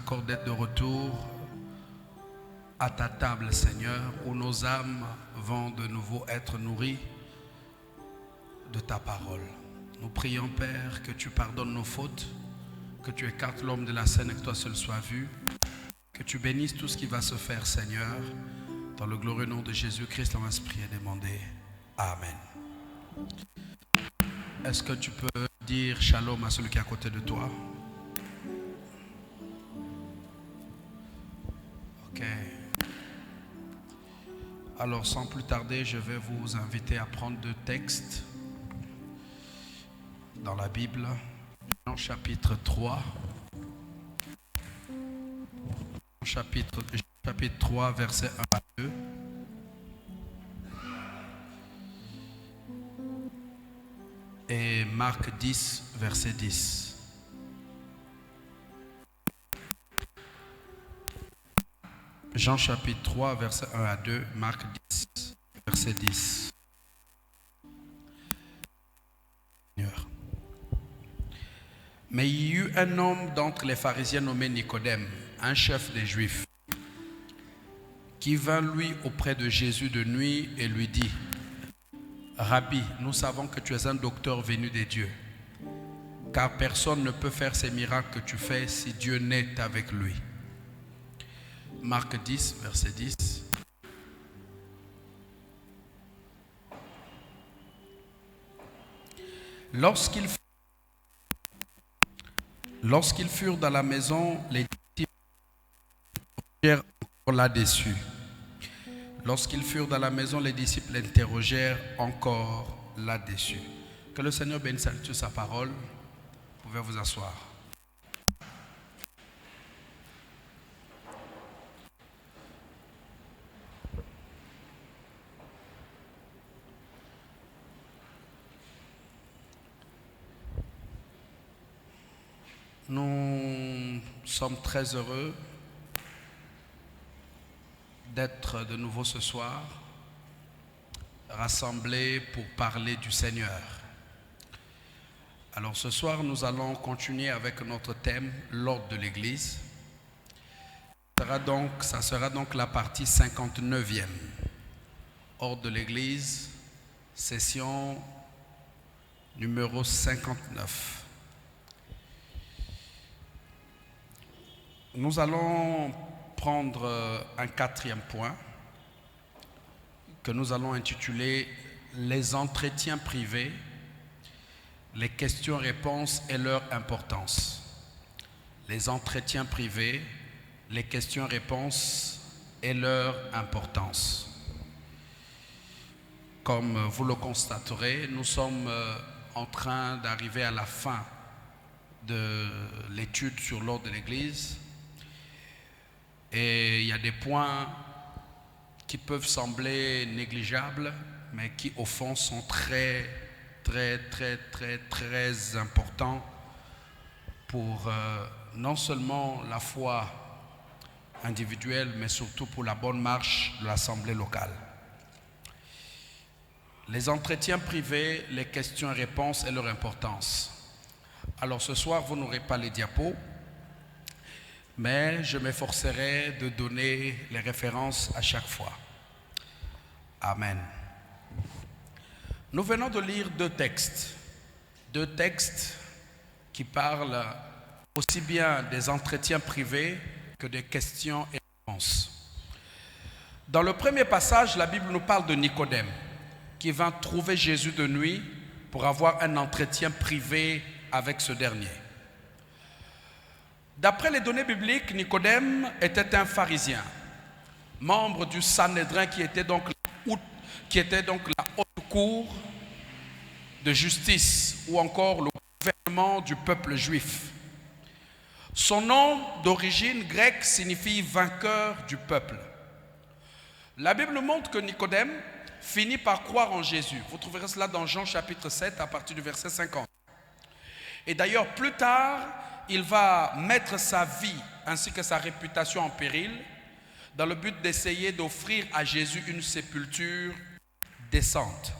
accorde d'être de retour à ta table, Seigneur, où nos âmes vont de nouveau être nourries de ta parole. Nous prions, Père, que tu pardonnes nos fautes, que tu écartes l'homme de la scène et que toi seul sois vu, que tu bénisses tout ce qui va se faire, Seigneur, dans le glorieux nom de Jésus-Christ. On va se prier et demander Amen. Est-ce que tu peux dire shalom à celui qui est à côté de toi? Ok. Alors sans plus tarder, je vais vous inviter à prendre deux textes dans la Bible. Jean chapitre 3. Chapitre 3, versets 1 à 2. Et Marc 10, verset 10. Jean chapitre 3, verset 1 à 2. Marc 10, verset 10. Mais il y eut un homme d'entre les pharisiens nommé Nicodème, un chef des Juifs, qui vint lui auprès de Jésus de nuit et lui dit: Rabbi, nous savons que tu es un docteur venu des dieux, car personne ne peut faire ces miracles que tu fais si Dieu n'est avec lui. Marc 10, verset 10. Lorsqu'ils furent dans la maison, les disciples l'interrogèrent encore là-dessus. Lorsqu'ils furent dans la maison, les disciples l'interrogèrent encore là-dessus. Que le Seigneur bénisse sa parole. Vous pouvez vous asseoir. Nous sommes très heureux d'être de nouveau ce soir rassemblés pour parler du Seigneur. Alors ce soir, nous allons continuer avec notre thème, l'ordre de l'Église. Ça sera donc la partie 59e. Ordre de l'Église, session numéro 59. Nous allons prendre un quatrième point que nous allons intituler les entretiens privés, les questions-réponses et leur importance. Les entretiens privés, les questions-réponses et leur importance. Comme vous le constaterez, nous sommes en train d'arriver à la fin de l'étude sur l'ordre de l'Église. Et il y a des points qui peuvent sembler négligeables, mais qui au fond sont très importants pour non seulement la foi individuelle, mais surtout pour la bonne marche de l'assemblée locale. Les entretiens privés, les questions-réponses et leur importance. Alors ce soir, vous n'aurez pas les diapos, mais je m'efforcerai de donner les références à chaque fois. Amen. Nous venons de lire deux textes qui parlent aussi bien des entretiens privés que des questions et réponses. Dans le premier passage, la Bible nous parle de Nicodème qui vint trouver Jésus de nuit pour avoir un entretien privé avec ce dernier. D'après les données bibliques, Nicodème était un pharisien, membre du Sanhédrin qui était donc la haute cour de justice ou encore le gouvernement du peuple juif. Son nom d'origine grecque signifie vainqueur du peuple. La Bible montre que Nicodème finit par croire en Jésus. Vous trouverez cela dans Jean chapitre 7 à partir du verset 50. Et d'ailleurs, plus tard, il va mettre sa vie ainsi que sa réputation en péril dans le but d'essayer d'offrir à Jésus une sépulture décente.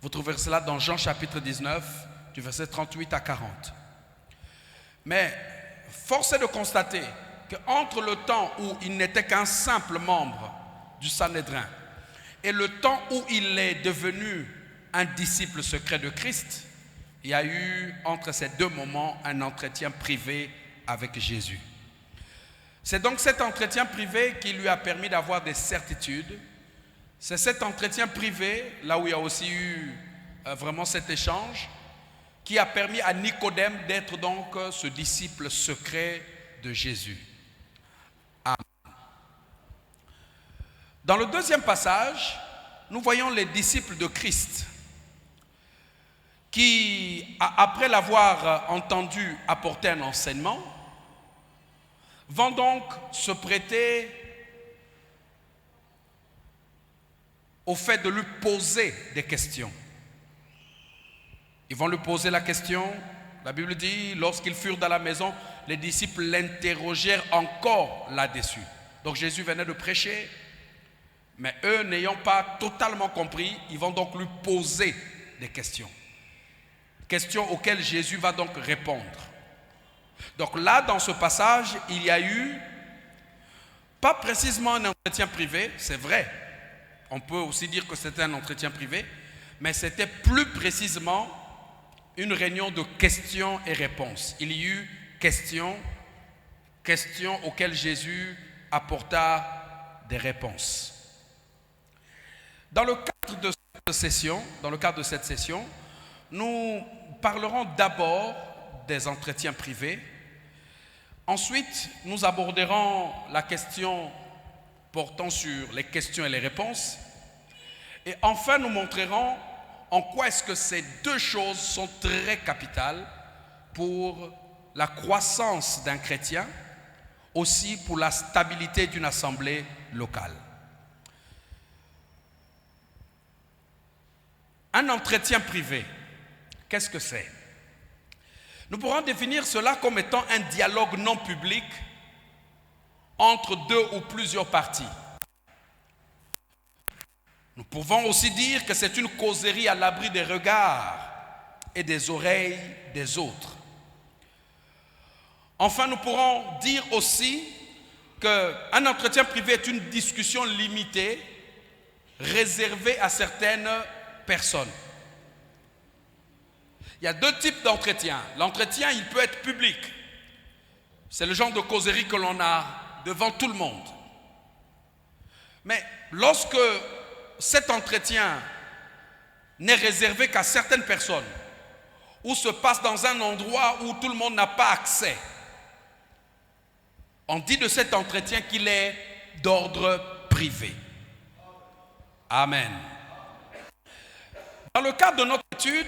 Vous trouverez cela dans Jean chapitre 19, du verset 38 à 40. Mais force est de constater qu'entre le temps où il n'était qu'un simple membre du Sanhédrin et le temps où il est devenu un disciple secret de Christ, il y a eu entre ces deux moments un entretien privé avec Jésus. C'est donc cet entretien privé qui lui a permis d'avoir des certitudes. C'est cet entretien privé, là où il y a aussi eu vraiment cet échange, qui a permis à Nicodème d'être donc ce disciple secret de Jésus. Amen. Dans le deuxième passage, nous voyons les disciples de Christ qui, après l'avoir entendu apporter un enseignement, vont donc se prêter au fait de lui poser des questions. Ils vont lui poser la question. La Bible dit, lorsqu'ils furent dans la maison, les disciples l'interrogèrent encore là-dessus. Donc Jésus venait de prêcher, mais eux n'ayant pas totalement compris, ils vont donc lui poser des questions. Questions auxquelles Jésus va donc répondre. Donc là, dans ce passage, il y a eu, pas précisément un entretien privé, c'est vrai. On peut aussi dire que c'était un entretien privé, mais c'était plus précisément une réunion de questions et réponses. Il y eut questions auxquelles Jésus apporta des réponses. Dans le cadre de cette session, nous parlerons d'abord des entretiens privés. Ensuite, nous aborderons la question portant sur les questions et les réponses. Et enfin, nous montrerons en quoi est-ce que ces deux choses sont très capitales pour la croissance d'un chrétien, aussi pour la stabilité d'une assemblée locale. Un entretien privé, qu'est-ce que c'est? Nous pourrons définir cela comme étant un dialogue non public entre deux ou plusieurs parties. Nous pouvons aussi dire que c'est une causerie à l'abri des regards et des oreilles des autres. Enfin, nous pourrons dire aussi qu'un entretien privé est une discussion limitée, réservée à certaines personnes. Il y a deux types d'entretien. L'entretien, il peut être public. C'est le genre de causerie que l'on a devant tout le monde. Mais lorsque cet entretien n'est réservé qu'à certaines personnes, ou se passe dans un endroit où tout le monde n'a pas accès, on dit de cet entretien qu'il est d'ordre privé. Amen. Dans le cadre de notre étude,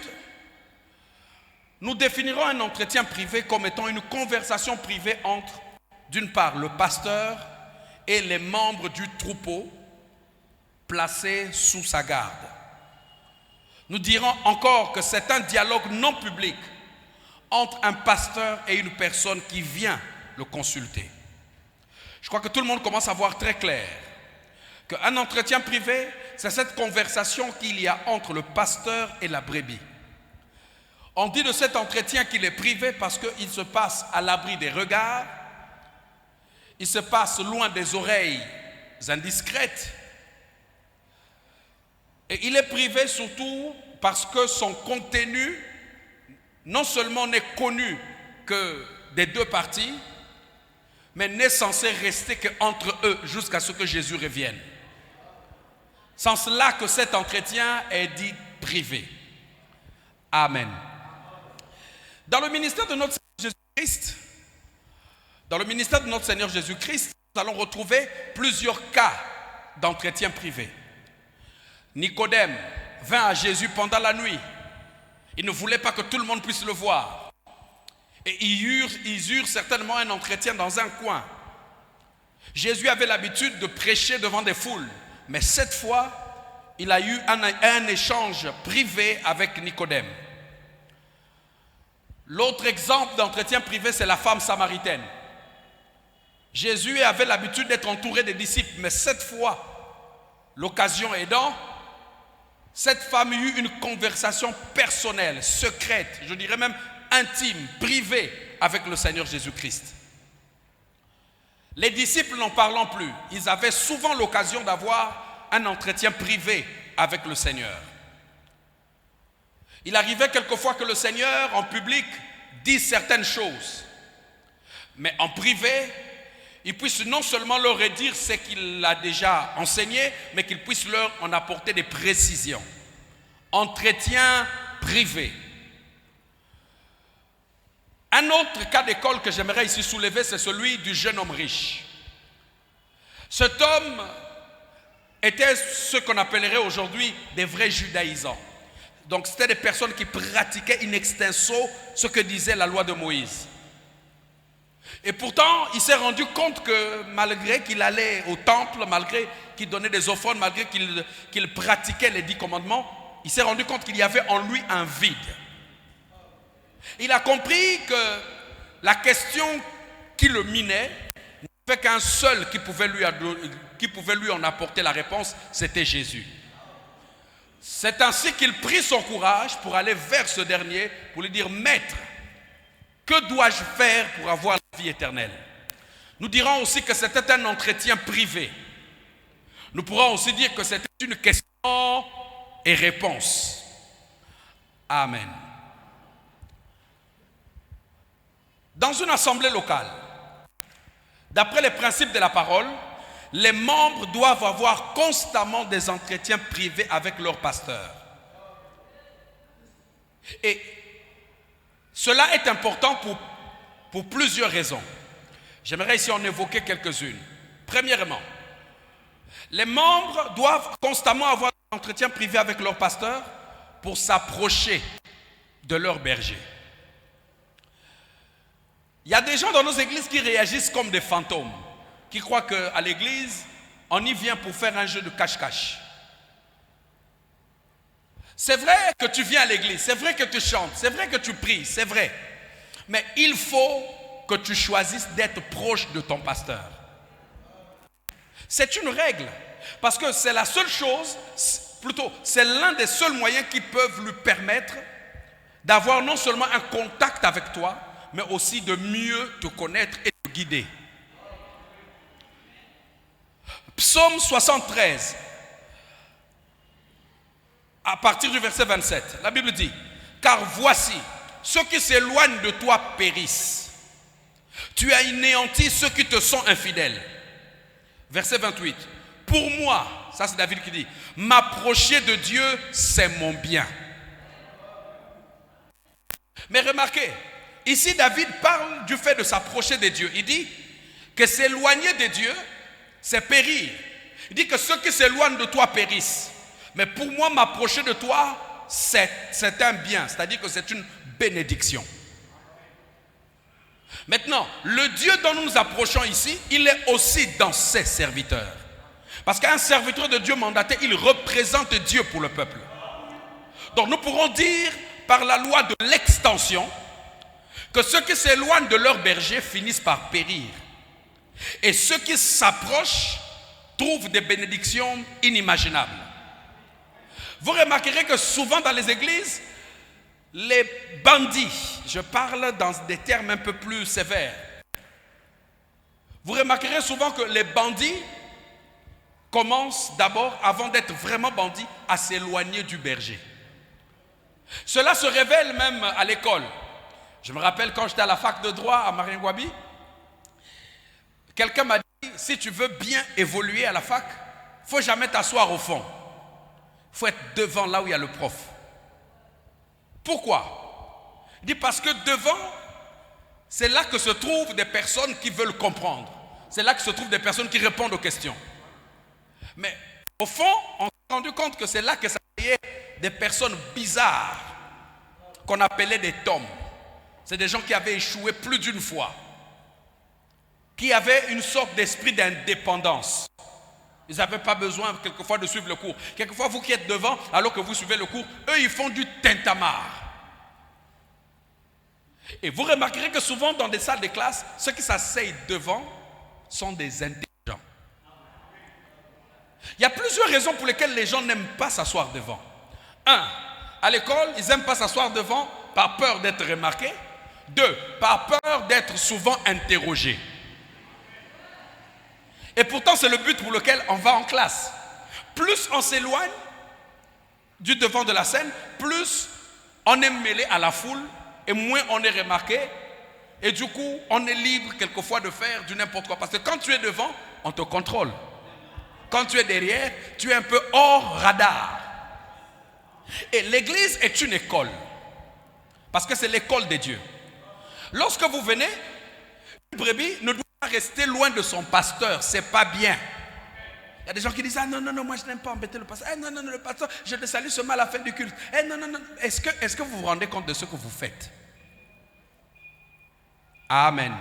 nous définirons un entretien privé comme étant une conversation privée entre, d'une part, le pasteur et les membres du troupeau placés sous sa garde. Nous dirons encore que c'est un dialogue non public entre un pasteur et une personne qui vient le consulter. Je crois que tout le monde commence à voir très clair qu'un entretien privé, c'est cette conversation qu'il y a entre le pasteur et la brebis. On dit de cet entretien qu'il est privé parce qu'il se passe à l'abri des regards, il se passe loin des oreilles indiscrètes, et il est privé surtout parce que son contenu non seulement n'est connu que des deux parties, mais n'est censé rester qu'entre eux jusqu'à ce que Jésus revienne. Sans cela que cet entretien est dit privé. Amen. Dans le ministère de notre Seigneur Jésus-Christ, nous allons retrouver plusieurs cas d'entretien privé. Nicodème vint à Jésus pendant la nuit. Il ne voulait pas que tout le monde puisse le voir. Et ils eurent certainement un entretien dans un coin. Jésus avait l'habitude de prêcher devant des foules. Mais cette fois, il a eu un échange privé avec Nicodème. L'autre exemple d'entretien privé, c'est la femme samaritaine. Jésus avait l'habitude d'être entouré des disciples, mais cette fois, l'occasion aidant, cette femme eut une conversation personnelle, secrète, je dirais même intime, privée avec le Seigneur Jésus-Christ. Les disciples n'en parlant plus, ils avaient souvent l'occasion d'avoir un entretien privé avec le Seigneur. Il arrivait quelquefois que le Seigneur, en public, dise certaines choses, mais en privé, il puisse non seulement leur redire ce qu'il a déjà enseigné, mais qu'il puisse leur en apporter des précisions. Entretien privé. Un autre cas d'école que j'aimerais ici soulever, c'est celui du jeune homme riche. Cet homme était ce qu'on appellerait aujourd'hui des vrais judaïsants. Donc c'était des personnes qui pratiquaient in extenso ce que disait la loi de Moïse. Et pourtant, il s'est rendu compte que malgré qu'il allait au temple, malgré qu'il donnait des offrandes, malgré qu'il pratiquait les 10 commandements, il s'est rendu compte qu'il y avait en lui un vide. Il a compris que la question qui le minait, il n'y avait qu'un seul qui pouvait lui en apporter la réponse, c'était Jésus. C'est ainsi qu'il prit son courage pour aller vers ce dernier, pour lui dire, Maître, que dois-je faire pour avoir la vie éternelle? Nous dirons aussi que c'était un entretien privé. Nous pourrons aussi dire que c'était une question et réponse. Amen. Dans une assemblée locale, d'après les principes de la parole, les membres doivent avoir constamment des entretiens privés avec leur pasteur. Et cela est important pour plusieurs raisons. J'aimerais ici en évoquer quelques-unes. Premièrement, les membres doivent constamment avoir des entretiens privés avec leur pasteur pour s'approcher de leur berger. Il y a des gens dans nos églises qui réagissent comme des fantômes, qui croient qu'à l'église, on y vient pour faire un jeu de cache-cache. C'est vrai que tu viens à l'église, c'est vrai que tu chantes, c'est vrai que tu pries, c'est vrai. Mais il faut que tu choisisses d'être proche de ton pasteur. C'est une règle, parce que c'est la seule chose, plutôt, c'est l'un des seuls moyens qui peuvent lui permettre d'avoir non seulement un contact avec toi, mais aussi de mieux te connaître et te guider. Psaume 73, à partir du verset 27, la Bible dit, « Car voici, ceux qui s'éloignent de toi périssent. Tu as anéanti ceux qui te sont infidèles. » Verset 28, « Pour moi, ça c'est David qui dit, « M'approcher de Dieu, c'est mon bien. » Mais remarquez, ici David parle du fait de s'approcher de Dieu. Il dit que s'éloigner de Dieu, c'est périr. Il dit que ceux qui s'éloignent de toi périssent. Mais pour moi, m'approcher de toi, c'est un bien. C'est-à-dire que c'est une bénédiction. Maintenant, le Dieu dont nous nous approchons ici, il est aussi dans ses serviteurs. Parce qu'un serviteur de Dieu mandaté, il représente Dieu pour le peuple. Donc nous pourrons dire, par la loi de l'extension, que ceux qui s'éloignent de leur berger finissent par périr. Et ceux qui s'approchent trouvent des bénédictions inimaginables. Vous remarquerez que souvent dans les églises, les bandits, je parle dans des termes un peu plus sévères, vous remarquerez souvent que les bandits commencent d'abord, avant d'être vraiment bandits, à s'éloigner du berger. Cela se révèle même à l'école. Je me rappelle quand j'étais à la fac de droit à Maringouabi, quelqu'un m'a dit, si tu veux bien évoluer à la fac, il ne faut jamais t'asseoir au fond. Il faut être devant là où il y a le prof. Pourquoi? Il dit parce que devant, c'est là que se trouvent des personnes qui veulent comprendre. C'est là que se trouvent des personnes qui répondent aux questions. Mais au fond, on s'est rendu compte que c'est là que ça y est des personnes bizarres qu'on appelait des tomes. C'est des gens qui avaient échoué plus d'une fois, qui avaient une sorte d'esprit d'indépendance. Ils n'avaient pas besoin quelquefois de suivre le cours. Quelquefois, vous qui êtes devant, alors que vous suivez le cours, eux, ils font du tintamarre. Et vous remarquerez que souvent, dans des salles de classe, ceux qui s'asseyent devant sont des intelligents. Il y a plusieurs raisons pour lesquelles les gens n'aiment pas s'asseoir devant. Un, à l'école, ils n'aiment pas s'asseoir devant par peur d'être remarqués. Deux, par peur d'être souvent interrogés. Et pourtant, c'est le but pour lequel on va en classe. Plus on s'éloigne du devant de la scène, plus on est mêlé à la foule et moins on est remarqué. Et du coup, on est libre quelquefois de faire du n'importe quoi. Parce que quand tu es devant, on te contrôle. Quand tu es derrière, tu es un peu hors radar. Et l'église est une école. Parce que c'est l'école de Dieu. Lorsque vous venez, une brebis ne doit pas rester loin de son pasteur. C'est pas bien. Il y a des gens qui disent, ah non, moi je n'aime pas embêter le pasteur. Eh, non, le pasteur, je le salue seulement à la fin du culte. Eh, non. Est-ce que vous vous rendez compte de ce que vous faites? Amen.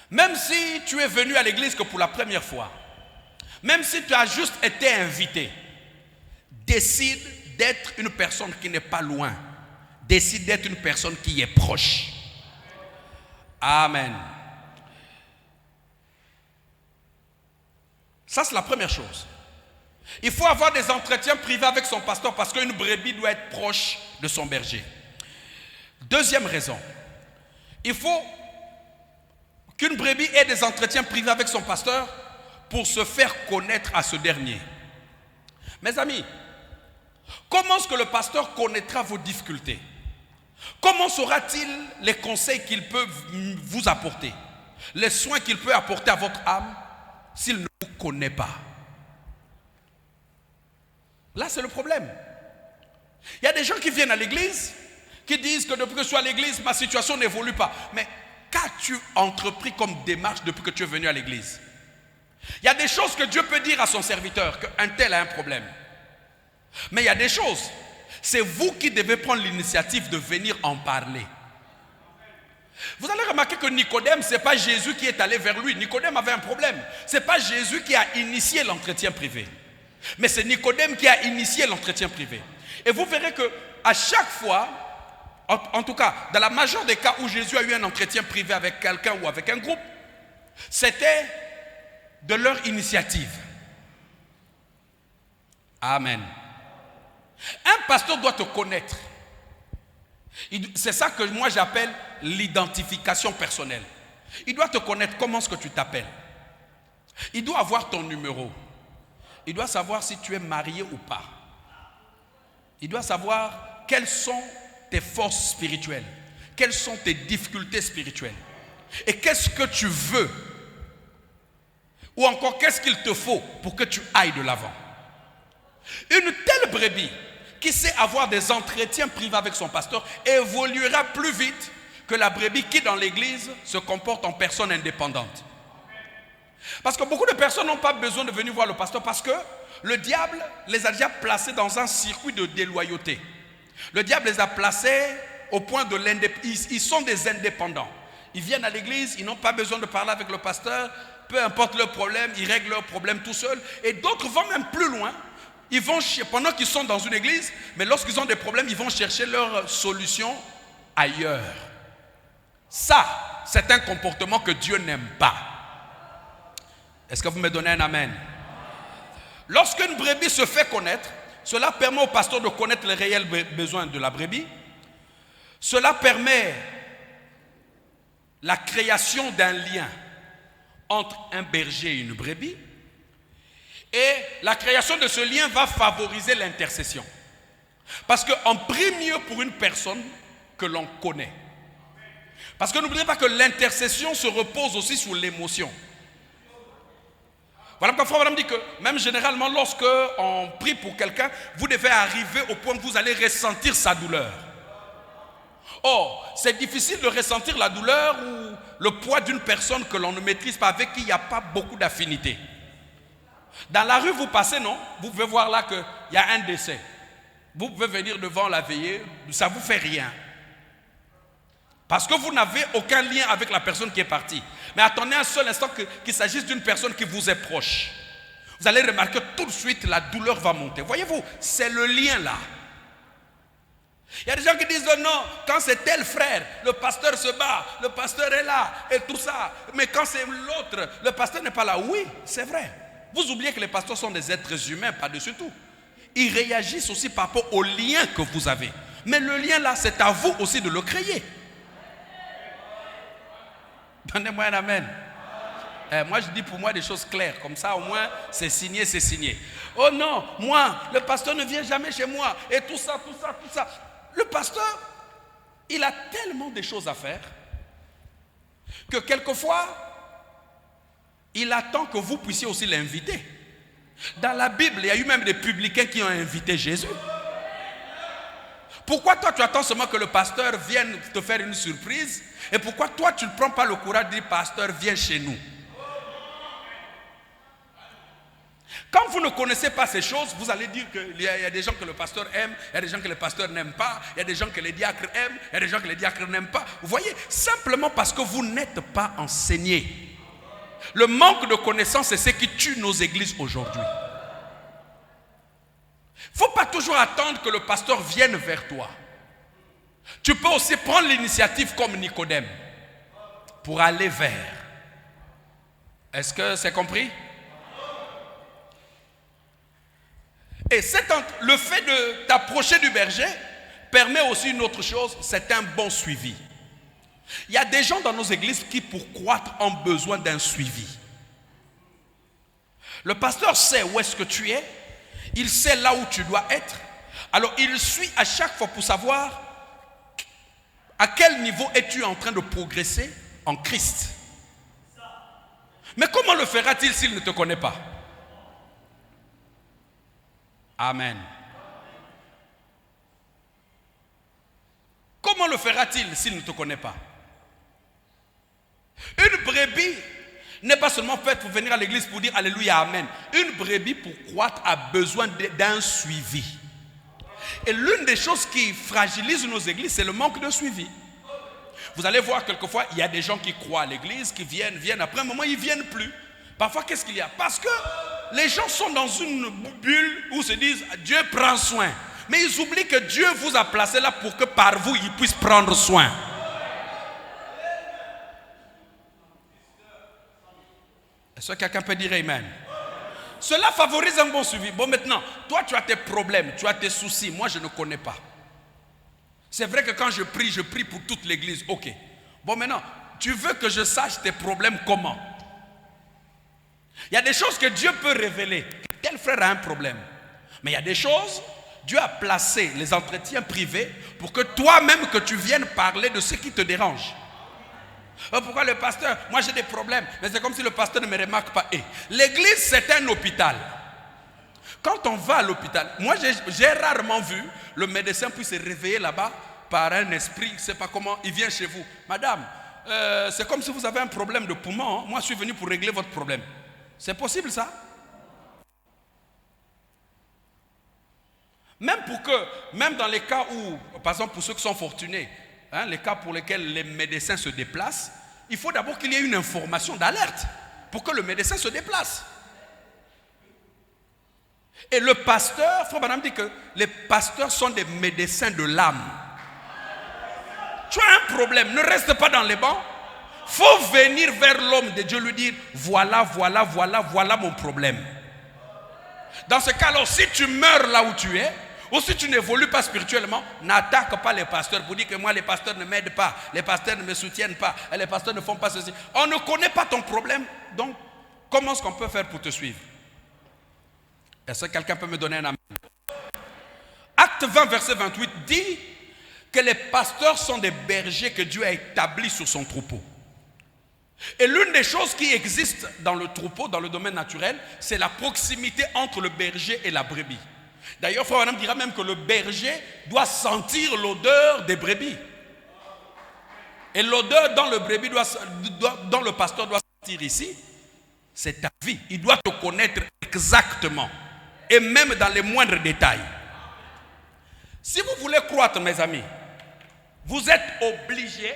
Même si tu es venu à l'église que pour la première fois, même si tu as juste été invité, décide d'être une personne qui n'est pas loin. Décide d'être une personne qui est proche. Amen. Ça, c'est la première chose. Il faut avoir des entretiens privés avec son pasteur parce qu'une brebis doit être proche de son berger. Deuxième raison. Il faut qu'une brebis ait des entretiens privés avec son pasteur pour se faire connaître à ce dernier. Mes amis, comment est-ce que le pasteur connaîtra vos difficultés? Comment saura-t-il les conseils qu'il peut vous apporter? Les soins qu'il peut apporter à votre âme s'il ne vous connaît pas? Là, c'est le problème. Il y a des gens qui viennent à l'église, qui disent que depuis que je suis à l'église, ma situation n'évolue pas. Mais qu'as-tu entrepris comme démarche depuis que tu es venu à l'église? Il y a des choses que Dieu peut dire à son serviteur, qu'un tel a un problème. Mais il y a des choses, c'est vous qui devez prendre l'initiative de venir en parler. Vous allez remarquer que Nicodème, ce n'est pas Jésus qui est allé vers lui. Nicodème avait un problème. Ce n'est pas Jésus qui a initié l'entretien privé. Mais c'est Nicodème qui a initié l'entretien privé. Et vous verrez qu'à chaque fois, en tout cas, dans la majeure des cas où Jésus a eu un entretien privé avec quelqu'un ou avec un groupe, c'était de leur initiative. Amen. Un pasteur doit te connaître. C'est ça que moi j'appelle l'identification personnelle. Il doit te connaître. Comment est-ce que tu t'appelles? Il doit avoir ton numéro. Il doit savoir si tu es marié ou pas. Il doit savoir quelles sont tes forces spirituelles, quelles sont tes difficultés spirituelles et qu'est-ce que tu veux ou encore qu'est-ce qu'il te faut pour que tu ailles de l'avant. Une telle brebis qui sait avoir des entretiens privés avec son pasteur évoluera plus vite que la brebis qui dans l'église se comporte en personne indépendante. Parce que beaucoup de personnes n'ont pas besoin de venir voir le pasteur parce que le diable les a déjà placés dans un circuit de déloyauté. Le diable les a placés au point de l'indépendance. Ils sont des indépendants. Ils viennent à l'église, ils n'ont pas besoin de parler avec le pasteur. Peu importe leur problème, ils règlent leurs problèmes tout seuls. Et d'autres vont même plus loin. Ils vont, pendant qu'ils sont dans une église, mais lorsqu'ils ont des problèmes, ils vont chercher leur solution ailleurs. Ça, c'est un comportement que Dieu n'aime pas. Est-ce que vous me donnez un amen? Lorsqu'une brebis se fait connaître, cela permet au pasteur de connaître les réels besoins de la brebis. Cela permet la création d'un lien entre un berger et une brebis. Et la création de ce lien va favoriser l'intercession. Parce qu'on prie mieux pour une personne que l'on connaît. Parce que n'oubliez pas que l'intercession se repose aussi sur l'émotion. Voilà pourquoi Frère Madame dit que même généralement lorsque on prie pour quelqu'un, vous devez arriver au point où vous allez ressentir sa douleur. Or, c'est difficile de ressentir la douleur ou le poids d'une personne que l'on ne maîtrise pas, avec qui il n'y a pas beaucoup d'affinité. Dans la rue, vous passez, non? Vous pouvez voir là qu'il y a un décès. Vous pouvez venir devant la veillée, ça ne vous fait rien. Parce que vous n'avez aucun lien avec la personne qui est partie. Mais attendez un seul instant qu'il s'agisse d'une personne qui vous est proche. Vous allez remarquer tout de suite la douleur va monter. Voyez-vous, c'est le lien là. Il y a des gens qui disent oh non, quand c'est tel frère, le pasteur se bat, le pasteur est là et tout ça. Mais quand c'est l'autre, le pasteur n'est pas là. Oui, c'est vrai. Vous oubliez que les pasteurs sont des êtres humains par-dessus tout. Ils réagissent aussi par rapport au lien que vous avez. Mais le lien là, c'est à vous aussi de le créer. Donnez-moi un amen. Moi, je dis pour moi des choses claires. Comme ça, au moins, c'est signé, c'est signé. Oh non, moi, le pasteur ne vient jamais chez moi. Et tout ça, tout ça, tout ça. Le pasteur, il a tellement de choses à faire que quelquefois, il attend que vous puissiez aussi l'inviter. Dans la Bible, il y a eu même des publicains qui ont invité Jésus. Pourquoi toi, tu attends seulement que le pasteur vienne te faire une surprise? Et pourquoi toi, tu ne prends pas le courage de dire, pasteur, viens chez nous? Quand vous ne connaissez pas ces choses, vous allez dire qu'il y a des gens que le pasteur aime, il y a des gens que le pasteur n'aime pas, il y a des gens que les diacres aiment, il y a des gens que les diacres n'aiment pas. Vous voyez, simplement parce que vous n'êtes pas enseigné. Le manque de connaissance, c'est ce qui tue nos églises aujourd'hui. Il ne faut pas toujours attendre que le pasteur vienne vers toi. Tu peux aussi prendre l'initiative comme Nicodème pour aller vers. Est-ce que c'est compris? Et le fait de t'approcher du berger permet aussi une autre chose, c'est un bon suivi. Il y a des gens dans nos églises qui, pour croître, ont besoin d'un suivi. Le pasteur sait où est-ce que tu es, il sait là où tu dois être. Alors il suit à chaque fois pour savoir à quel niveau es-tu en train de progresser en Christ. Mais comment le fera-t-il s'il ne te connaît pas? Amen. Comment le fera-t-il s'il ne te connaît pas? Une brebis n'est pas seulement faite pour venir à l'église pour dire Alléluia, Amen. Une brebis pour croître a besoin d'un suivi. Et l'une des choses qui fragilise nos églises, c'est le manque de suivi. Vous allez voir quelquefois, il y a des gens qui croient à l'église, qui viennent, après un moment, ils ne viennent plus. Parfois, qu'est-ce qu'il y a? Parce que les gens sont dans une bulle où se disent Dieu prend soin. Mais ils oublient que Dieu vous a placé là pour que par vous, il puisse prendre soin. Est-ce que quelqu'un peut dire Amen? Cela favorise un bon suivi. Bon, maintenant, toi, tu as tes problèmes, tu as tes soucis. Moi, je ne connais pas. C'est vrai que quand je prie pour toute l'église. Ok. Bon, maintenant, tu veux que je sache tes problèmes comment? Il y a des choses que Dieu peut révéler. Tel frère a un problème. Mais il y a des choses, Dieu a placé les entretiens privés pour que toi-même que tu viennes parler de ce qui te dérange. Pourquoi le pasteur? Moi j'ai des problèmes. Mais c'est comme si le pasteur ne me remarque pas. L'église c'est un hôpital. Quand on va à l'hôpital, moi j'ai rarement vu le médecin puisse se réveiller là-bas par un esprit, je ne sais pas comment, il vient chez vous. Madame, c'est comme si vous avez un problème de poumon. Moi je suis venu pour régler votre problème. C'est possible ça? Même dans les cas où, par exemple pour ceux qui sont fortunés, les cas pour lesquels les médecins se déplacent, il faut d'abord qu'il y ait une information d'alerte pour que le médecin se déplace. Et le pasteur, Frère Branham dit que les pasteurs sont des médecins de l'âme. Tu as un problème, ne reste pas dans les bancs. Il faut venir vers l'homme de Dieu, lui dire voilà mon problème. Dans ce cas, alors, si tu meurs là où tu es, ou si tu n'évolues pas spirituellement, n'attaque pas les pasteurs pour dire que moi les pasteurs ne m'aident pas, les pasteurs ne me soutiennent pas, les pasteurs ne font pas ceci. On ne connaît pas ton problème, donc comment est-ce qu'on peut faire pour te suivre? Est-ce que quelqu'un peut me donner un amen? Acte 20, verset 28 dit que les pasteurs sont des bergers que Dieu a établis sur son troupeau. Et l'une des choses qui existent dans le troupeau, dans le domaine naturel, c'est la proximité entre le berger et la brebis. D'ailleurs, Frère Branham dira même que le berger doit sentir l'odeur des brebis. Et l'odeur dont le pasteur doit sentir ici, c'est ta vie. Il doit te connaître exactement. Et même dans les moindres détails. Si vous voulez croître, mes amis, vous êtes obligés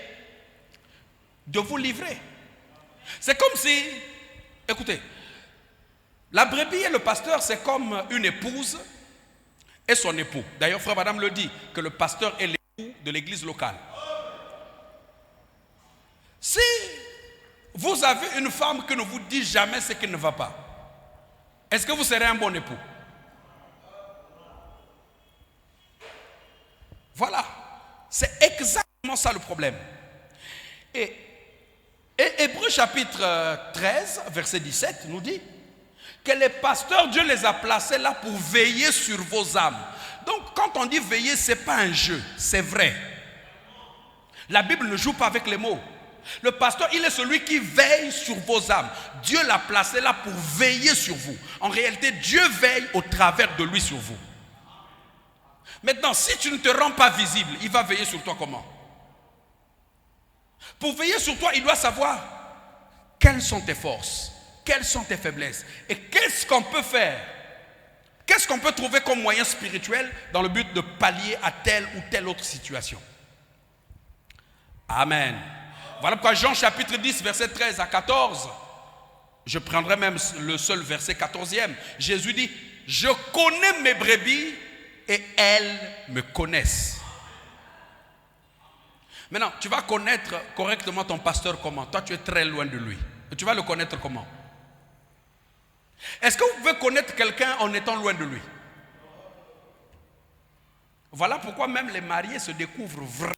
de vous livrer. C'est comme si, écoutez, la brebis et le pasteur, c'est comme une épouse et son époux. D'ailleurs, Frère Madame le dit, que le pasteur est l'époux de l'église locale. Si vous avez une femme qui ne vous dit jamais ce qui ne va pas, est-ce que vous serez un bon époux? Voilà. C'est exactement ça le problème. Et Et Hébreux chapitre 13, verset 17 nous dit que les pasteurs, Dieu les a placés là pour veiller sur vos âmes. Donc quand on dit veiller, ce n'est pas un jeu, c'est vrai. La Bible ne joue pas avec les mots. Le pasteur, il est celui qui veille sur vos âmes. Dieu l'a placé là pour veiller sur vous. En réalité, Dieu veille au travers de lui sur vous. Maintenant, si tu ne te rends pas visible, il va veiller sur toi comment? Pour veiller sur toi, il doit savoir quelles sont tes forces, quelles sont tes faiblesses et qu'est-ce qu'on peut faire. Qu'est-ce qu'on peut trouver comme moyen spirituel dans le but de pallier à telle ou telle autre situation. Amen. Voilà pourquoi Jean chapitre 10, verset 13 à 14, je prendrai même le seul verset 14e. Jésus dit, je connais mes brebis et elles me connaissent. Maintenant, tu vas connaître correctement ton pasteur comment? Toi, tu es très loin de lui. Tu vas le connaître comment? Est-ce que vous pouvez connaître quelqu'un en étant loin de lui? Voilà pourquoi même les mariés se découvrent vraiment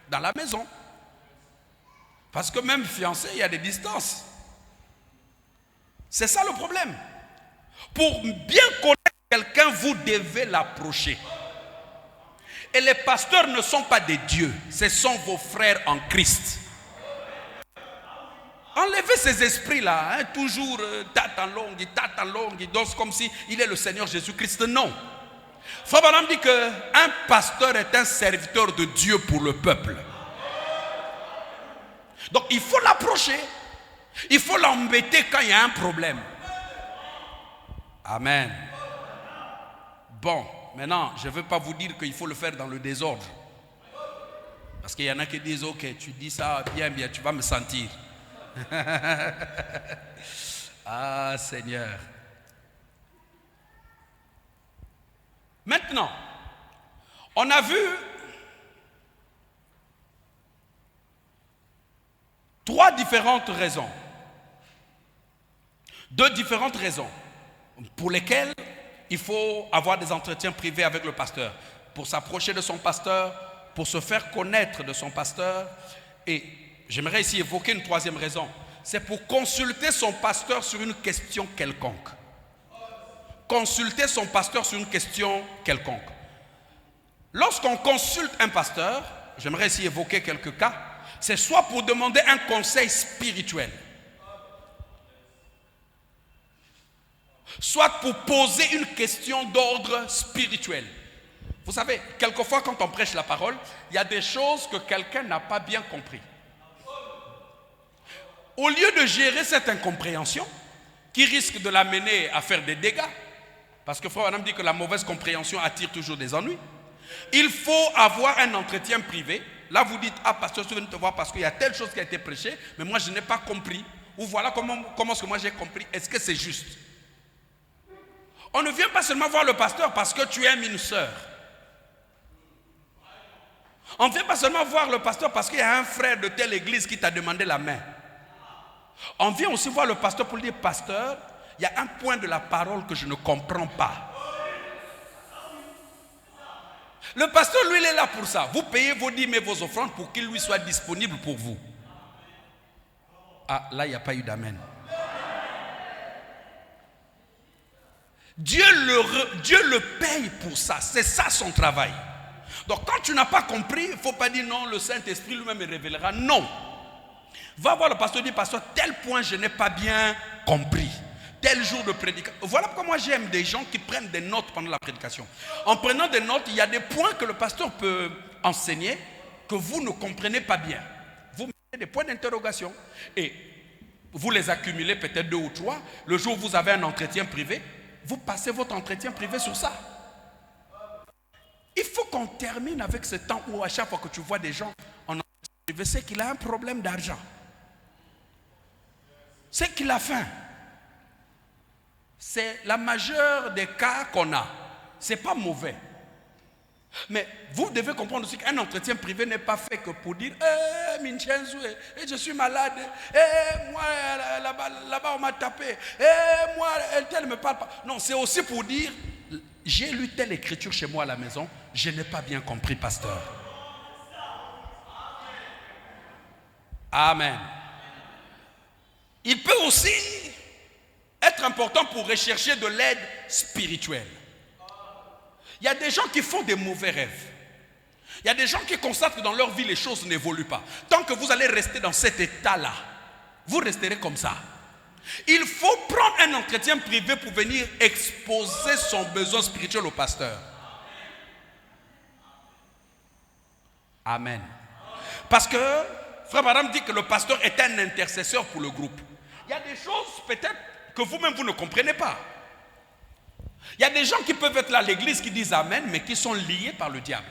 dans la maison. Parce que même fiancés, il y a des distances. C'est ça le problème. Pour bien connaître quelqu'un, vous devez l'approcher. Et les pasteurs ne sont pas des dieux, ce sont vos frères en Christ. Enlevez ces esprits-là, toujours tâte en longue, il danse comme si il est le Seigneur Jésus-Christ. Non. Frère Branham dit qu'un pasteur est un serviteur de Dieu pour le peuple. Donc il faut l'approcher, il faut l'embêter quand il y a un problème. Amen. Bon, maintenant, je ne veux pas vous dire qu'il faut le faire dans le désordre. Parce qu'il y en a qui disent, ok, tu dis ça bien, tu vas me sentir. Ah Seigneur. Maintenant, on a vu trois différentes raisons. Deux différentes raisons pour lesquelles il faut avoir des entretiens privés avec le pasteur. Pour s'approcher de son pasteur, pour se faire connaître de son pasteur. Et j'aimerais ici évoquer une troisième raison. C'est pour consulter son pasteur sur une question quelconque. Consulter son pasteur sur une question quelconque. Lorsqu'on consulte un pasteur, j'aimerais ici évoquer quelques cas, c'est soit pour demander un conseil spirituel, soit pour poser une question d'ordre spirituel. Vous savez, quelquefois quand on prêche la parole, il y a des choses que quelqu'un n'a pas bien compris. Au lieu de gérer cette incompréhension, qui risque de l'amener à faire des dégâts, parce que frère Adam dit que la mauvaise compréhension attire toujours des ennuis, il faut avoir un entretien privé. Là vous dites, ah pasteur, je viens de te voir parce qu'il y a telle chose qui a été prêchée, mais moi je n'ai pas compris. Ou voilà comment est-ce que moi j'ai compris, est-ce que c'est juste? On ne vient pas seulement voir le pasteur parce que tu aimes une sœur. On ne vient pas seulement voir le pasteur parce qu'il y a un frère de telle église qui t'a demandé la main. On vient aussi voir le pasteur pour lui dire, pasteur, il y a un point de la parole que je ne comprends pas. Le pasteur, lui, il est là pour ça. Vous payez vos dîmes et vos offrandes pour qu'il lui soit disponible pour vous. Ah, là, il n'y a pas eu d'amen. Dieu le paye pour ça. C'est ça son travail. Donc, quand tu n'as pas compris, il ne faut pas dire non, le Saint-Esprit lui-même me révélera. Non. Va voir le pasteur, dit, pasteur, tel point je n'ai pas bien compris. Tel jour de prédication. Voilà pourquoi moi j'aime des gens qui prennent des notes pendant la prédication. En prenant des notes, il y a des points que le pasteur peut enseigner que vous ne comprenez pas bien. Vous mettez des points d'interrogation et vous les accumulez peut-être 2 ou 3. Le jour où vous avez un entretien privé, vous passez votre entretien privé sur ça. Il faut qu'on termine avec ce temps où à chaque fois que tu vois des gens en entretien privé, c'est qu'il a un problème d'argent. C'est qu'il a faim. C'est la majeure des cas qu'on a. Ce n'est pas mauvais. Mais vous devez comprendre aussi qu'un entretien privé n'est pas fait que pour dire Minchenzu, je suis malade, moi là-bas on m'a tapé, moi elle ne me parle pas. Non, c'est aussi pour dire j'ai lu telle écriture chez moi à la maison, je n'ai pas bien compris, pasteur. Amen. aussi être important pour rechercher de l'aide spirituelle. Il y a des gens qui font des mauvais rêves. Il y a des gens qui constatent que dans leur vie, les choses n'évoluent pas. Tant que vous allez rester dans cet état-là, vous resterez comme ça. Il faut prendre un entretien privé pour venir exposer son besoin spirituel au pasteur. Amen. Parce que Frère Branham dit que le pasteur est un intercesseur pour le groupe. Il y a des choses peut-être que vous-même vous ne comprenez pas. Il y a des gens qui peuvent être là à l'église qui disent Amen, mais qui sont liés par le diable.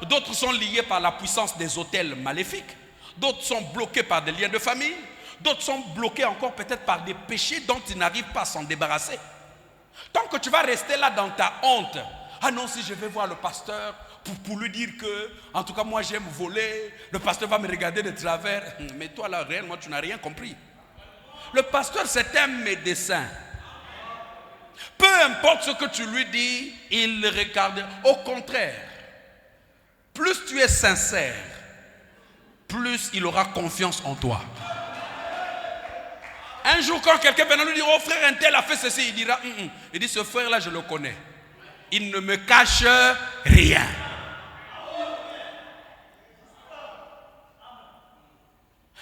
D'autres sont liés par la puissance des autels maléfiques. D'autres sont bloqués par des liens de famille. D'autres sont bloqués encore peut-être par des péchés dont ils n'arrivent pas à s'en débarrasser. Tant que tu vas rester là dans ta honte, ah non, si je vais voir le pasteur pour lui dire que, en tout cas moi j'aime voler, le pasteur va me regarder de travers. Mais toi là réellement tu n'as rien compris. Le pasteur c'est un médecin. Peu importe ce que tu lui dis, il le regarde. Au contraire, plus tu es sincère, plus il aura confiance en toi. Un jour quand quelqu'un viendra lui dire, oh frère un tel a fait ceci, il dira, il dit, ce frère là je le connais. Il ne me cache rien.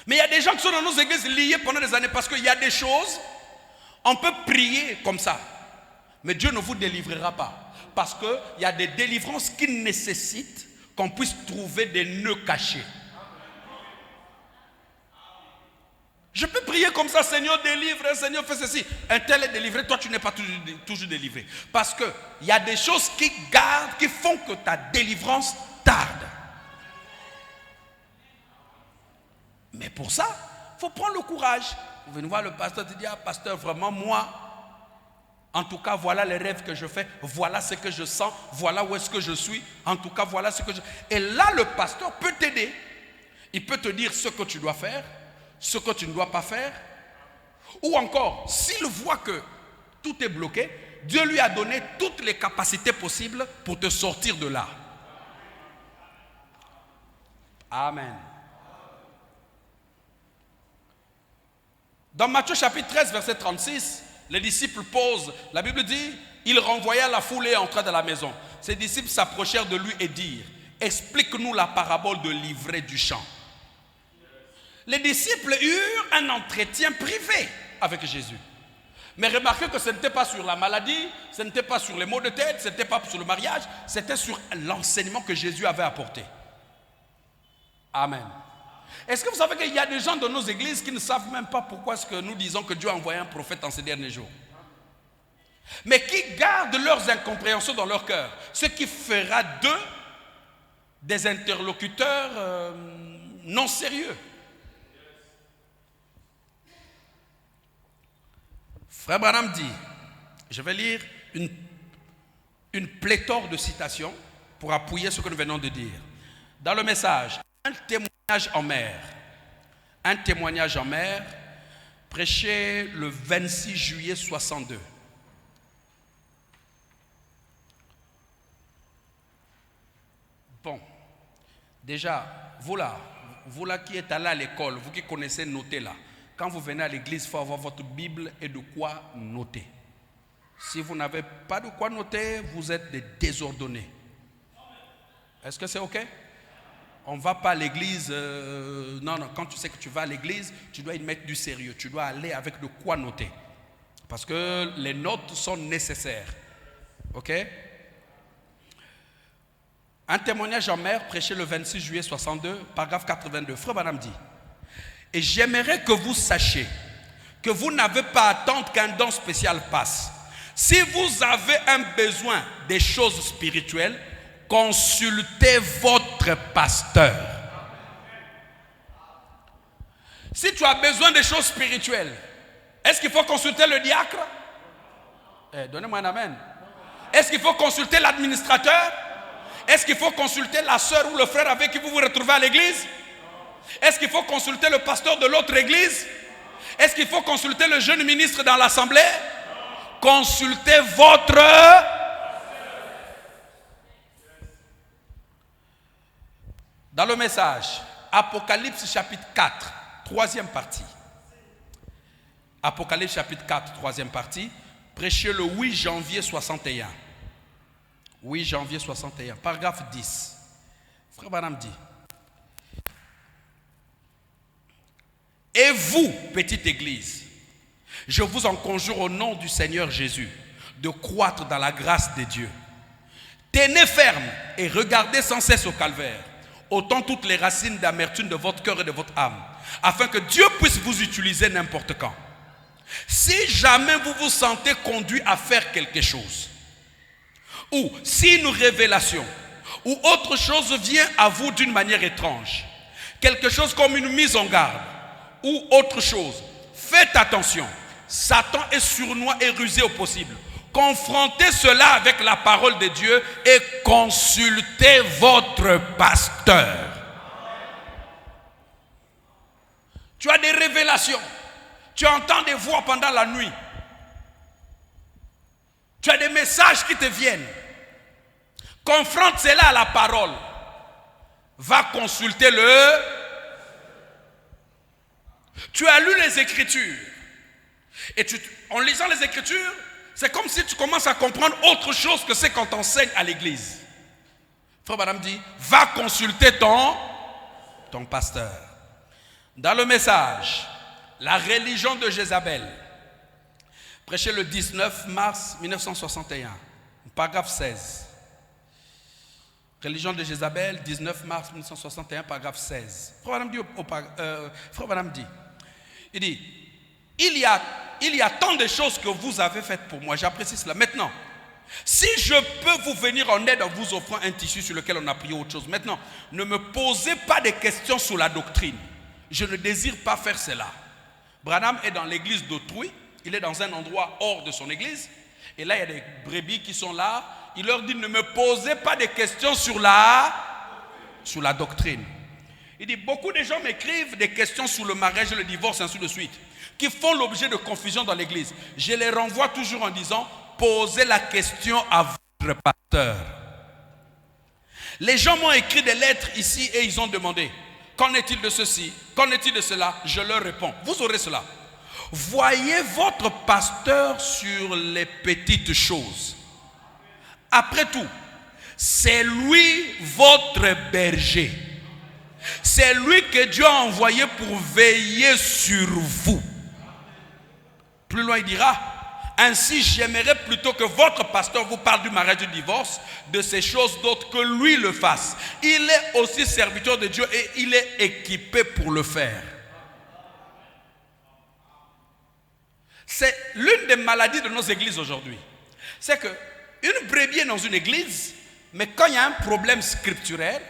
Mais il y a des gens qui sont dans nos églises liés pendant des années parce qu'il y a des choses, on peut prier comme ça. Mais Dieu ne vous délivrera pas. Parce qu'il y a des délivrances qui nécessitent qu'on puisse trouver des nœuds cachés. Je peux prier comme ça, Seigneur délivre, Seigneur fais ceci. Un tel est délivré, toi tu n'es pas toujours délivré. Parce qu'il y a des choses qui gardent, qui font que ta délivrance tarde. Mais pour ça, il faut prendre le courage. Vous venez voir le pasteur, tu dis, ah pasteur, vraiment moi, en tout cas voilà les rêves que je fais, voilà ce que je sens, voilà où est-ce que je suis, en tout cas voilà ce que je... Et là le pasteur peut t'aider. Il peut te dire ce que tu dois faire, ce que tu ne dois pas faire. Ou encore, s'il voit que tout est bloqué, Dieu lui a donné toutes les capacités possibles pour te sortir de là. Amen. Dans Matthieu chapitre 13, verset 36, les disciples posent, la Bible dit, il renvoya la foule et entra dans la maison. Ses disciples s'approchèrent de lui et dirent, explique-nous la parabole de l'ivraie du champ. Les disciples eurent un entretien privé avec Jésus. Mais remarquez que ce n'était pas sur la maladie, ce n'était pas sur les maux de tête, ce n'était pas sur le mariage, c'était sur l'enseignement que Jésus avait apporté. Amen. Est-ce que vous savez qu'il y a des gens dans nos églises qui ne savent même pas pourquoi est-ce que nous disons que Dieu a envoyé un prophète en ces derniers jours? Mais qui gardent leurs incompréhensions dans leur cœur, ce qui fera d'eux des interlocuteurs non sérieux. Frère Branham dit, je vais lire une pléthore de citations pour appuyer ce que nous venons de dire. Dans le message, un témoignage en mer, prêché le 26 juillet 62. Bon, déjà, vous là qui êtes allé à l'école, vous qui connaissez noter là, quand vous venez à l'église, il faut avoir votre Bible et de quoi noter. Si vous n'avez pas de quoi noter, vous êtes des désordonnés. Est-ce que c'est OK? On ne va pas à l'église. Non, quand tu sais que tu vas à l'église, tu dois y mettre du sérieux. Tu dois aller avec de quoi noter. Parce que les notes sont nécessaires. OK? Un témoignage en mer, prêché le 26 juillet 62, paragraphe 82. Frère Branham dit, et j'aimerais que vous sachiez que vous n'avez pas à attendre qu'un don spécial passe. Si vous avez un besoin des choses spirituelles, consultez votre pasteur. Si tu as besoin des choses spirituelles, est-ce qu'il faut consulter le diacre? Donnez-moi un amen. Est-ce qu'il faut consulter l'administrateur? Est-ce qu'il faut consulter la soeur ou le frère avec qui vous vous retrouvez à l'église? Est-ce qu'il faut consulter le pasteur de l'autre église? Est-ce qu'il faut consulter le jeune ministre dans l'assemblée? Consultez votre... Dans le message, Apocalypse chapitre 4, troisième partie. Apocalypse chapitre 4, troisième partie, prêché le 8 janvier 61. 8 janvier 61, paragraphe 10. Frère Branham dit: et vous, petite église, je vous en conjure au nom du Seigneur Jésus de croître dans la grâce de Dieu. Tenez ferme et regardez sans cesse au calvaire, ôtant toutes les racines d'amertume de votre cœur et de votre âme, afin que Dieu puisse vous utiliser n'importe quand. Si jamais vous vous sentez conduit à faire quelque chose, ou si une révélation ou autre chose vient à vous d'une manière étrange, quelque chose comme une mise en garde ou autre chose, faites attention. Satan est sournois et rusé au possible. Confrontez cela avec la parole de Dieu et consultez votre pasteur. Tu as des révélations. Tu entends des voix pendant la nuit. Tu as des messages qui te viennent. Confronte cela à la parole. Va consulter Tu as lu les Écritures. Et en lisant les Écritures, c'est comme si tu commences à comprendre autre chose que ce qu'on t'enseigne à l'église. Frère Branham dit, va consulter ton pasteur. Dans le message, la religion de Jézabel, prêché le 19 mars 1961, paragraphe 16. Religion de Jézabel, 19 mars 1961, paragraphe 16. Frère Branham dit, il dit, il y a tant de choses que vous avez faites pour moi, j'apprécie cela. Maintenant, si je peux vous venir en aide en vous offrant un tissu sur lequel on a prié autre chose, maintenant, ne me posez pas de questions sur la doctrine. Je ne désire pas faire cela. Branham est dans l'église d'autrui, il est dans un endroit hors de son église, et là il y a des brebis qui sont là. Il leur dit, ne me posez pas de questions sur la doctrine. Il dit, beaucoup de gens m'écrivent des questions sur le mariage et le divorce, ainsi de suite, qui font l'objet de confusion dans l'église. Je les renvoie toujours en disant, posez la question à votre pasteur. Les gens m'ont écrit des lettres ici et ils ont demandé, qu'en est-il de ceci? Qu'en est-il de cela? Je leur réponds, vous aurez cela. Voyez votre pasteur sur les petites choses. Après tout, c'est lui votre berger. C'est lui que Dieu a envoyé pour veiller sur vous. Plus loin, il dira, ainsi j'aimerais plutôt que votre pasteur vous parle du mariage et du divorce, de ces choses d'autres, que lui le fasse. Il est aussi serviteur de Dieu et il est équipé pour le faire. C'est l'une des maladies de nos églises aujourd'hui. C'est que une brebis est dans une église, mais quand il y a un problème scripturaire,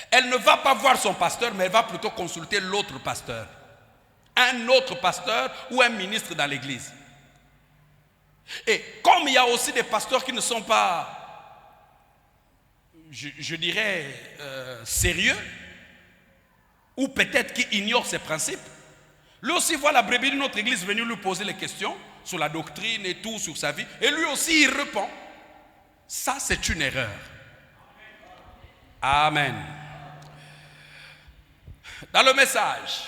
elle ne va pas voir son pasteur, mais elle va plutôt consulter l'autre pasteur. Un autre pasteur ou un ministre dans l'église. Et comme il y a aussi des pasteurs qui ne sont pas, je dirais, sérieux, ou peut-être qui ignorent ces principes, lui aussi voit la brebis d'une autre église venir lui poser les questions sur la doctrine et tout, sur sa vie, et lui aussi il répond. Ça, c'est une erreur. Amen. Dans le message,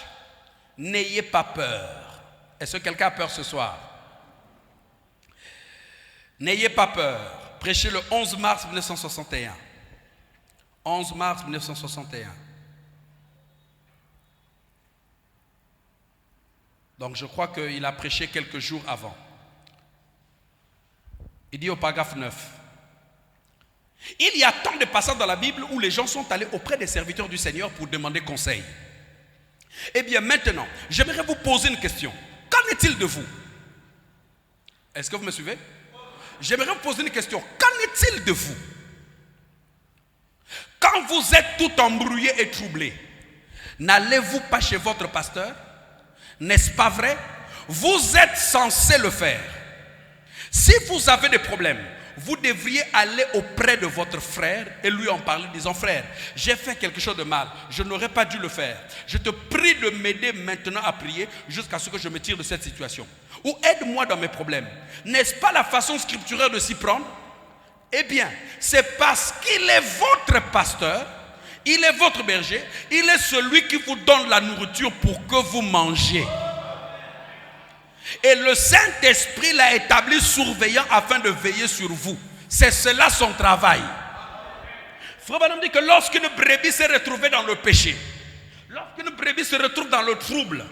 n'ayez pas peur. Est-ce que quelqu'un a peur ce soir? N'ayez pas peur. Prêché le 11 mars 1961. 11 mars 1961. Donc je crois qu'il a prêché quelques jours avant. Il dit au paragraphe 9. Il y a tant de passages dans la Bible où les gens sont allés auprès des serviteurs du Seigneur pour demander conseil. Eh bien maintenant, j'aimerais vous poser une question. Qu'en est-il de vous? Est-ce que vous me suivez? J'aimerais vous poser une question. Qu'en est-il de vous? Quand vous êtes tout embrouillé et troublé, n'allez-vous pas chez votre pasteur? N'est-ce pas vrai? Vous êtes censé le faire. Si vous avez des problèmes, vous devriez aller auprès de votre frère et lui en parler, disant, frère, j'ai fait quelque chose de mal, je n'aurais pas dû le faire. Je te prie de m'aider maintenant à prier jusqu'à ce que je me tire de cette situation. Ou aide-moi dans mes problèmes. N'est-ce pas la façon scripturaire de s'y prendre? Eh bien, c'est parce qu'il est votre pasteur, il est votre berger, il est celui qui vous donne la nourriture pour que vous mangiez. Et le Saint-Esprit l'a établi surveillant afin de veiller sur vous. C'est cela son travail. Frère Branham dit que lorsqu'une brebis s'est retrouvée dans le péché, lorsqu'une brebis se retrouve dans le trouble,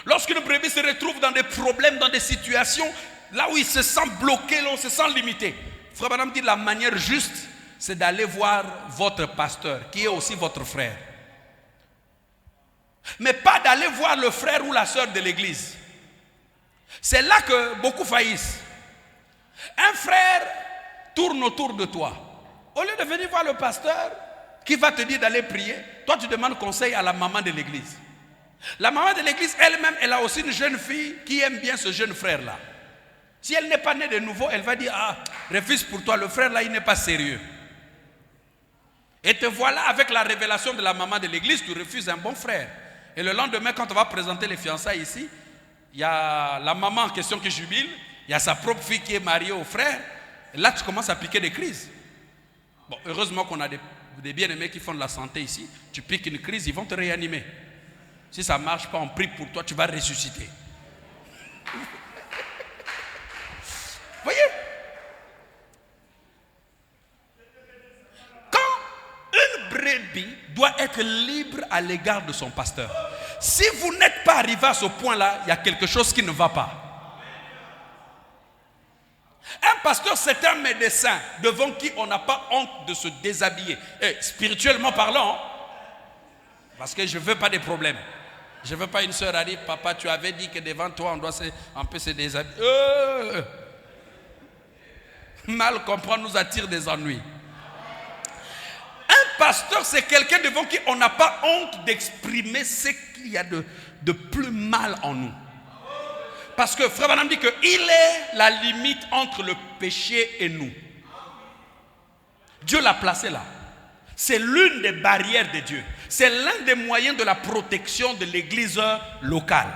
lorsqu'une brebis se retrouve dans des problèmes, dans des situations, là où il se sent bloqué, là où il se sent limité, Frère Branham dit la manière juste, c'est d'aller voir votre pasteur, qui est aussi votre frère. Mais pas d'aller voir le frère ou la soeur de l'église. C'est là que beaucoup faillissent. Un frère tourne autour de toi. Au lieu de venir voir le pasteur qui va te dire d'aller prier, toi tu demandes conseil à la maman de l'église. La maman de l'église elle-même, elle a aussi une jeune fille qui aime bien ce jeune frère-là. Si elle n'est pas née de nouveau, elle va dire, ah, refuse pour toi, le frère là, il n'est pas sérieux. Et te voilà avec la révélation de la maman de l'église, tu refuses un bon frère. Et le lendemain, quand on va présenter les fiançailles ici, il y a la maman en question qui jubile, il y a sa propre fille qui est mariée au frère. Et là, tu commences à piquer des crises. Bon, heureusement qu'on a des bien-aimés qui font de la santé ici. Tu piques une crise, ils vont te réanimer. Si ça ne marche pas, on prie pour toi, tu vas ressusciter. Voyez? Une brebis doit être libre à l'égard de son pasteur. Si vous n'êtes pas arrivé à ce point-là, il y a quelque chose qui ne va pas. Un pasteur, c'est un médecin devant qui on n'a pas honte de se déshabiller. Et spirituellement parlant, parce que je ne veux pas des problèmes. Je ne veux pas une soeur à dire, papa, tu avais dit que devant toi, on doit un peu se déshabiller. Mal comprendre nous attire des ennuis. Un pasteur, c'est quelqu'un devant qui on n'a pas honte d'exprimer ce qu'il y a de plus mal en nous. Parce que Frère Branham dit qu'il est la limite entre le péché et nous. Dieu l'a placé là. C'est l'une des barrières de Dieu. C'est l'un des moyens de la protection de l'église locale.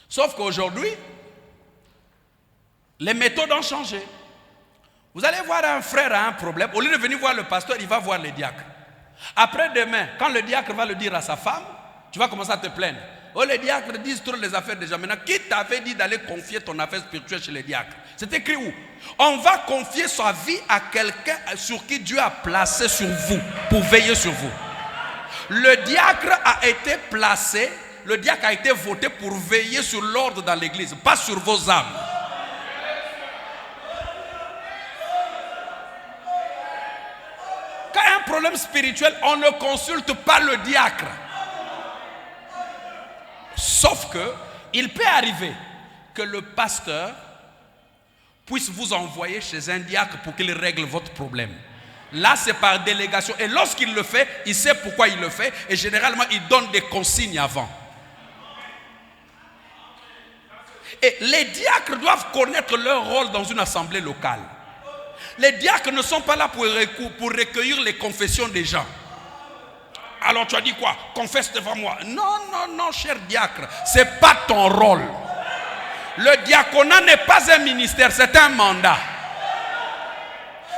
Sauf qu'aujourd'hui, les méthodes ont changé. Vous allez voir un frère a un problème, au lieu de venir voir le pasteur, il va voir le diacre. Après demain, quand le diacre va le dire à sa femme, tu vas commencer à te plaindre. Oh, les diacres disent trop les affaires des gens. Maintenant, qui t'avait dit d'aller confier ton affaire spirituelle chez les diacres? C'est écrit où? On va confier sa vie à quelqu'un sur qui Dieu a placé sur vous, pour veiller sur vous. Le diacre a été placé, le diacre a été voté pour veiller sur l'ordre dans l'église, pas sur vos âmes. Quand il y a un problème spirituel, on ne consulte pas le diacre. Sauf que il peut arriver que le pasteur puisse vous envoyer chez un diacre pour qu'il règle votre problème. Là, c'est par délégation. Et lorsqu'il le fait, il sait pourquoi il le fait. Et généralement, il donne des consignes avant. Et les diacres doivent connaître leur rôle dans une assemblée locale. Les diacres ne sont pas là pour recueillir les confessions des gens. Alors tu as dit quoi? Confesse devant moi. Non, non, non, cher diacre. Ce n'est pas ton rôle. Le diaconat n'est pas un ministère, c'est un mandat.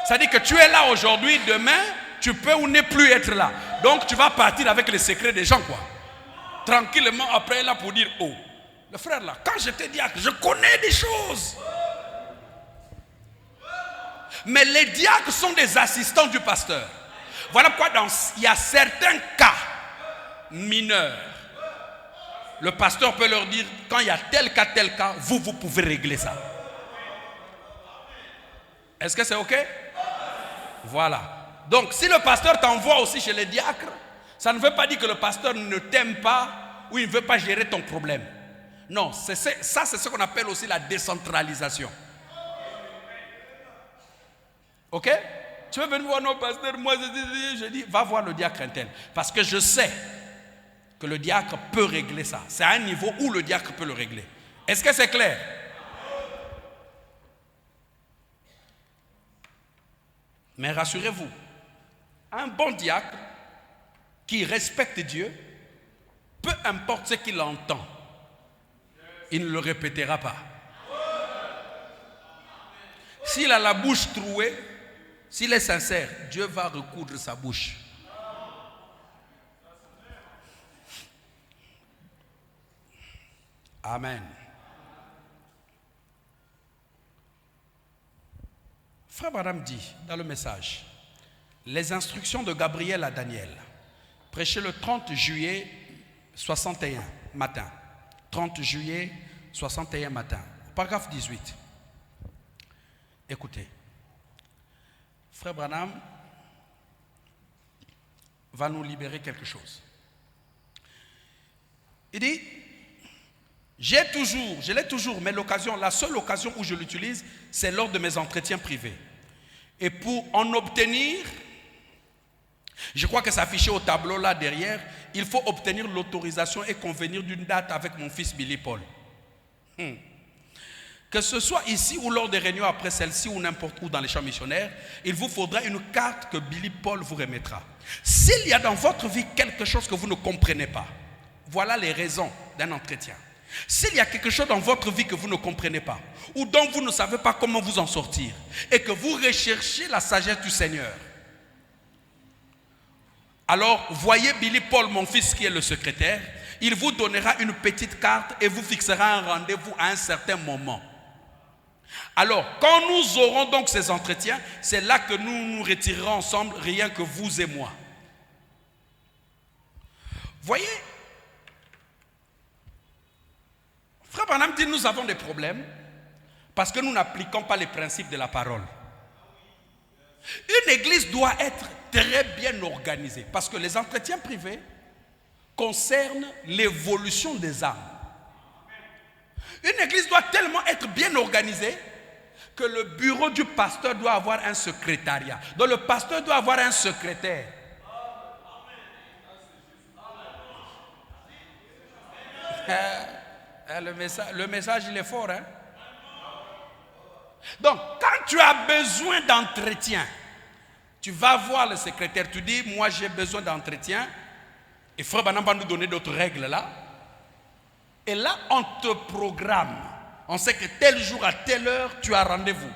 C'est-à-dire que tu es là aujourd'hui, demain, tu peux ou ne plus être là. Donc tu vas partir avec les secrets des gens, quoi. Tranquillement, après là pour dire, oh, le frère là, quand j'étais diacre, je connais des choses. Mais les diacres sont des assistants du pasteur. Voilà pourquoi il y a certains cas mineurs. Le pasteur peut leur dire, quand il y a tel cas, vous pouvez régler ça. Est-ce que c'est ok? Voilà. Donc, si le pasteur t'envoie aussi chez les diacres, ça ne veut pas dire que le pasteur ne t'aime pas ou il ne veut pas gérer ton problème. Non, ça c'est ce qu'on appelle aussi la décentralisation. Ok? Tu veux venir voir nos pasteurs? Moi, je dis, va voir le diacre intel. Parce que je sais que le diacre peut régler ça. C'est à un niveau où le diacre peut le régler. Est-ce que c'est clair? Mais rassurez-vous, un bon diacre qui respecte Dieu, peu importe ce qu'il entend, il ne le répétera pas. S'il a la bouche trouée, s'il est sincère, Dieu va recoudre sa bouche. Amen. Frère Branham dit dans le message, les instructions de Gabriel à Daniel, prêché le 30 juillet 61 matin. 30 juillet 61 matin. Paragraphe 18. Écoutez. Frère Branham va nous libérer quelque chose. Il dit, je l'ai toujours, mais la seule occasion où je l'utilise, c'est lors de mes entretiens privés. Et pour en obtenir, je crois que c'est affiché au tableau là derrière, il faut obtenir l'autorisation et convenir d'une date avec mon fils Billy Paul. Que ce soit ici ou lors des réunions après celle-ci ou n'importe où dans les champs missionnaires, il vous faudra une carte que Billy Paul vous remettra. S'il y a dans votre vie quelque chose que vous ne comprenez pas, voilà les raisons d'un entretien. S'il y a quelque chose dans votre vie que vous ne comprenez pas, ou dont vous ne savez pas comment vous en sortir, et que vous recherchez la sagesse du Seigneur, alors voyez Billy Paul, mon fils qui est le secrétaire, il vous donnera une petite carte et vous fixera un rendez-vous à un certain moment. Alors, quand nous aurons donc ces entretiens, c'est là que nous nous retirerons ensemble, rien que vous et moi. Voyez, Frère Branham dit, nous avons des problèmes parce que nous n'appliquons pas les principes de la parole. Une église doit être très bien organisée parce que les entretiens privés concernent l'évolution des âmes. Une église doit tellement être bien organisée que le bureau du pasteur doit avoir un secrétariat. Donc le pasteur doit avoir un secrétaire. Le message il est fort, hein? Donc quand tu as besoin d'entretien, tu vas voir le secrétaire, tu dis moi j'ai besoin d'entretien, et Frère Branham va nous donner d'autres règles là, et là on te programme, on sait que tel jour à telle heure tu as rendez-vous.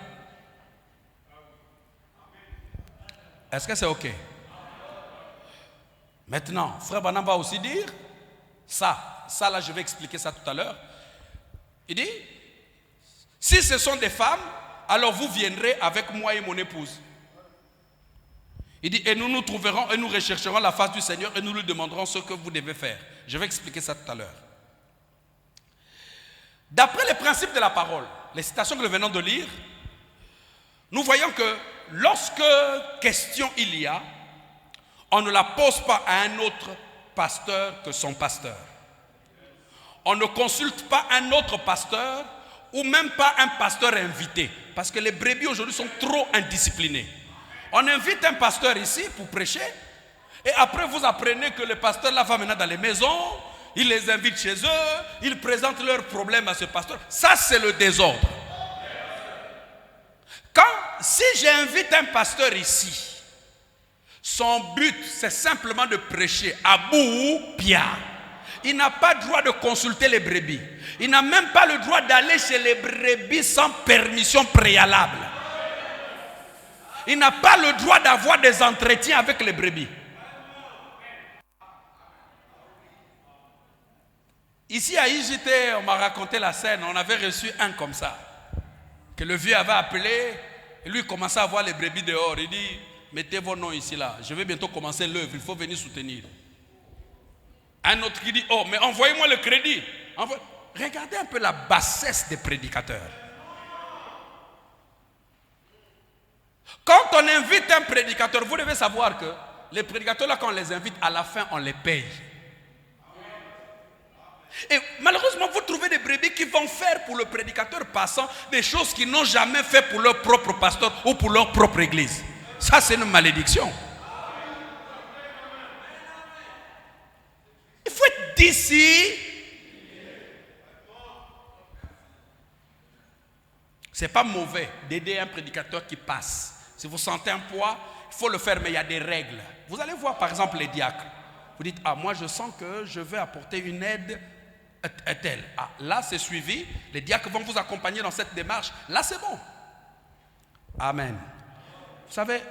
Est-ce que c'est ok? Maintenant Frère Branham va aussi dire ça là je vais expliquer ça tout à l'heure. Il dit, si ce sont des femmes, alors vous viendrez avec moi et mon épouse. Il dit, et nous nous trouverons et nous rechercherons la face du Seigneur et nous lui demanderons ce que vous devez faire. Je vais expliquer ça tout à l'heure. D'après les principes de la parole, les citations que nous venons de lire, nous voyons que lorsque question il y a, on ne la pose pas à un autre pasteur que son pasteur. On ne consulte pas un autre pasteur ou même pas un pasteur invité. Parce que les brebis aujourd'hui sont trop indisciplinés. On invite un pasteur ici pour prêcher et après vous apprenez que le pasteur là va maintenant dans les maisons, il les invite chez eux, il présente leurs problèmes à ce pasteur. Ça c'est le désordre. Si j'invite un pasteur ici, son but c'est simplement de prêcher à bout pia. Il n'a pas le droit de consulter les brebis. Il n'a même pas le droit d'aller chez les brebis sans permission préalable. Il n'a pas le droit d'avoir des entretiens avec les brebis. Ici à IJT, on m'a raconté la scène. On avait reçu un comme ça. Que le vieux avait appelé. Et lui commençait à voir les brebis dehors. Il dit, mettez vos noms ici là. Je vais bientôt commencer l'œuvre. Il faut venir soutenir. Un autre qui dit, oh mais envoyez-moi le crédit. Regardez un peu la bassesse des prédicateurs. Quand on invite un prédicateur, vous devez savoir que les prédicateurs là, quand on les invite, à la fin on les paye. Et malheureusement vous trouvez des brebis qui vont faire pour le prédicateur passant des choses qu'ils n'ont jamais fait pour leur propre pasteur ou pour leur propre église. Ça c'est une malédiction. Il faut être d'ici. C'est pas mauvais d'aider un prédicateur qui passe. Si vous sentez un poids, il faut le faire, mais il y a des règles. Vous allez voir par exemple les diacres. Vous dites, ah moi je sens que je vais apporter une aide telle. Ah là c'est suivi. Les diacres vont vous accompagner dans cette démarche. Là c'est bon. Amen. Vous savez,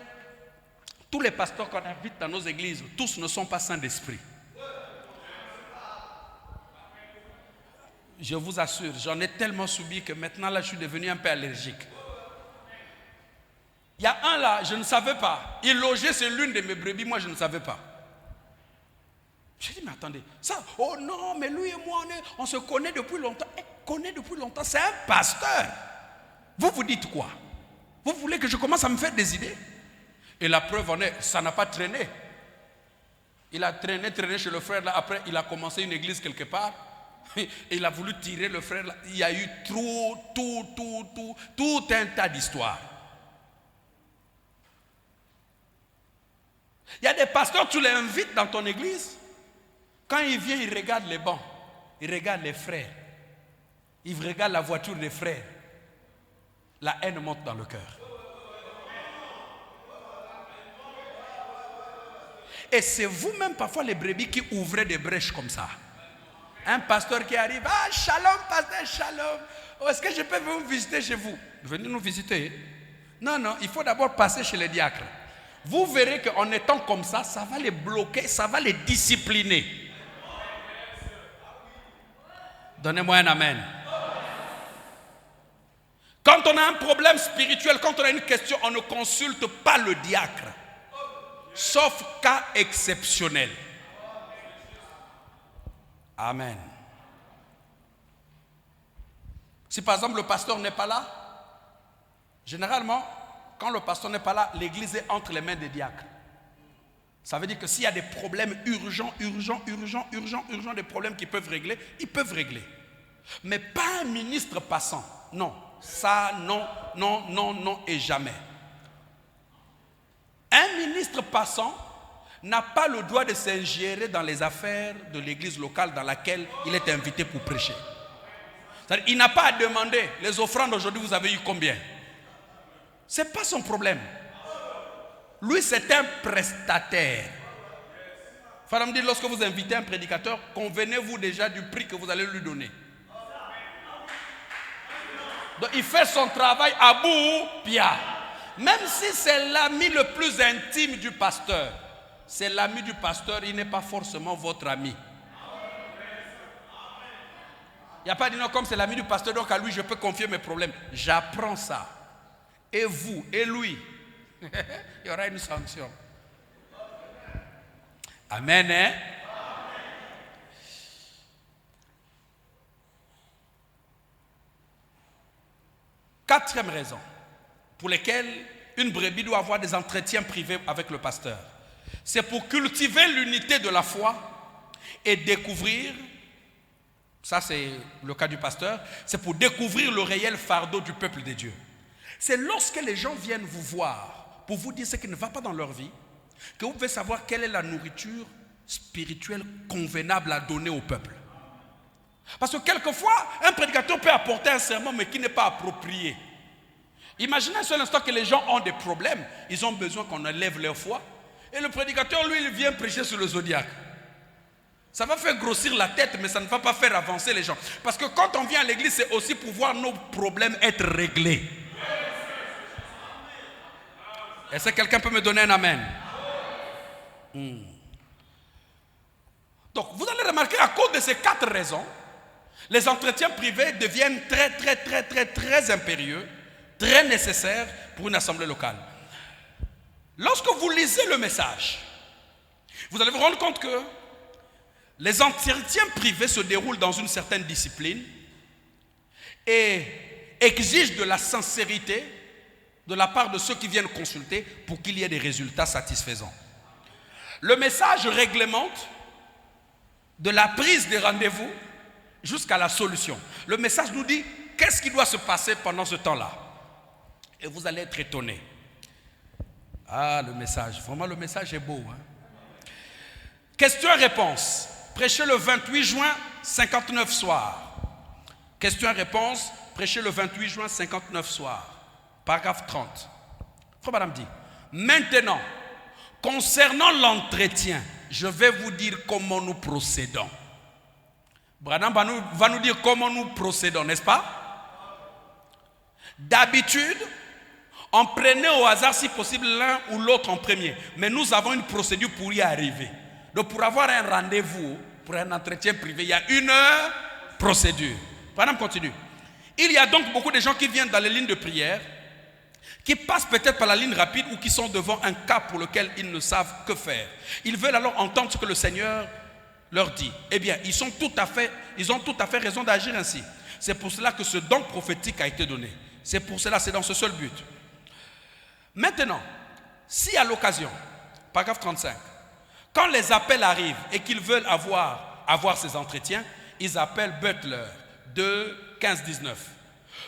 tous les pasteurs qu'on invite dans nos églises, tous ne sont pas saints d'esprit. Je vous assure, j'en ai tellement subi que maintenant là je suis devenu un peu allergique. Il y a un là, je ne savais pas. Il logeait sur l'une de mes brebis, moi je ne savais pas. J'ai dit, mais attendez, ça, oh non, mais lui et moi, on se connaît depuis longtemps. Connaît depuis longtemps, c'est un pasteur. Vous vous dites quoi? Vous voulez que je commence à me faire des idées? Et la preuve en est, ça n'a pas traîné. Il a traîné chez le frère là. Après, il a commencé une église quelque part. Et il a voulu tirer le frère là. Il y a eu tout un tas d'histoires. Il y a des pasteurs, tu les invites dans ton église. Quand il vient, il regarde les bancs. Il regarde les frères. Il regarde la voiture des frères. La haine monte dans le cœur. Et c'est vous-même parfois les brebis qui ouvrez des brèches comme ça. Un pasteur qui arrive, ah shalom pasteur, shalom. Oh, est-ce que je peux vous visiter chez vous? Venez nous visiter. Non, non, il faut d'abord passer chez les diacres. Vous verrez qu'en étant comme ça, ça va les bloquer, ça va les discipliner. Donnez-moi un amen. Quand on a un problème spirituel, quand on a une question, on ne consulte pas le diacre. Sauf cas exceptionnel. Amen. Si par exemple le pasteur n'est pas là, généralement, quand le pasteur n'est pas là, l'église est entre les mains des diacres. Ça veut dire que s'il y a des problèmes urgents, des problèmes qu'ils peuvent régler, ils peuvent régler. Mais pas un ministre passant. Non, ça, non et jamais. Un ministre passant n'a pas le droit de s'ingérer dans les affaires de l'église locale dans laquelle il est invité pour prêcher. C'est-à-dire, il n'a pas à demander, les offrandes aujourd'hui, vous avez eu combien? Ce n'est pas son problème. Lui, c'est un prestataire. Il faut me dire, lorsque vous invitez un prédicateur, convenez-vous déjà du prix que vous allez lui donner. Donc, il fait son travail à bout, pia. Même si c'est l'ami le plus intime du pasteur, c'est l'ami du pasteur, il n'est pas forcément votre ami. Il n'y a pas dit non, comme c'est l'ami du pasteur, donc à lui je peux confier mes problèmes. J'apprends ça. Et vous, et lui, il y aura une sanction. Amen, hein? Quatrième raison pour laquelle une brebis doit avoir des entretiens privés avec le pasteur. C'est pour cultiver l'unité de la foi et découvrir, ça c'est le cas du pasteur, c'est pour découvrir le réel fardeau du peuple de Dieu. C'est lorsque les gens viennent vous voir pour vous dire ce qui ne va pas dans leur vie, que vous pouvez savoir quelle est la nourriture spirituelle convenable à donner au peuple. Parce que quelquefois, un prédicateur peut apporter un sermon mais qui n'est pas approprié. Imaginez un seul instant que les gens ont des problèmes, ils ont besoin qu'on élève leur foi. Et le prédicateur, lui, il vient prêcher sur le zodiaque. Ça va faire grossir la tête, mais ça ne va pas faire avancer les gens. Parce que quand on vient à l'église, c'est aussi pour voir nos problèmes être réglés. Est-ce que quelqu'un peut me donner un amen? Donc, vous allez remarquer, à cause de ces 4 raisons, les entretiens privés deviennent très impérieux, très nécessaires pour une assemblée locale. Lorsque vous lisez le message, vous allez vous rendre compte que les entretiens privés se déroulent dans une certaine discipline et exigent de la sincérité de la part de ceux qui viennent consulter pour qu'il y ait des résultats satisfaisants. Le message réglemente de la prise des rendez-vous jusqu'à la solution. Le message nous dit qu'est-ce qui doit se passer pendant ce temps-là. Et vous allez être étonnés. Ah, le message. Vraiment, le message est beau. Hein? Question-réponse. Prêchez le 28 juin, 59 soirs. Question-réponse. Prêchez le 28 juin, 59 soirs. Paragraphe 30. Frère Madame dit, maintenant, concernant l'entretien, je vais vous dire comment nous procédons. Branham va nous dire comment nous procédons, n'est-ce pas? D'habitude, on prenait au hasard si possible l'un ou l'autre en premier. Mais nous avons une procédure pour y arriver. Donc pour avoir un rendez-vous, pour un entretien privé, il y a une procédure. Branham continue. Il y a donc beaucoup de gens qui viennent dans les lignes de prière, qui passent peut-être par la ligne rapide ou qui sont devant un cas pour lequel ils ne savent que faire. Ils veulent alors entendre ce que le Seigneur leur dit. Eh bien, ils ont tout à fait raison d'agir ainsi. C'est pour cela que ce don prophétique a été donné. C'est pour cela, c'est dans ce seul but. Maintenant, si à l'occasion, paragraphe 35, quand les appels arrivent et qu'ils veulent avoir ces entretiens, ils appellent Butler, 2, 15, 19.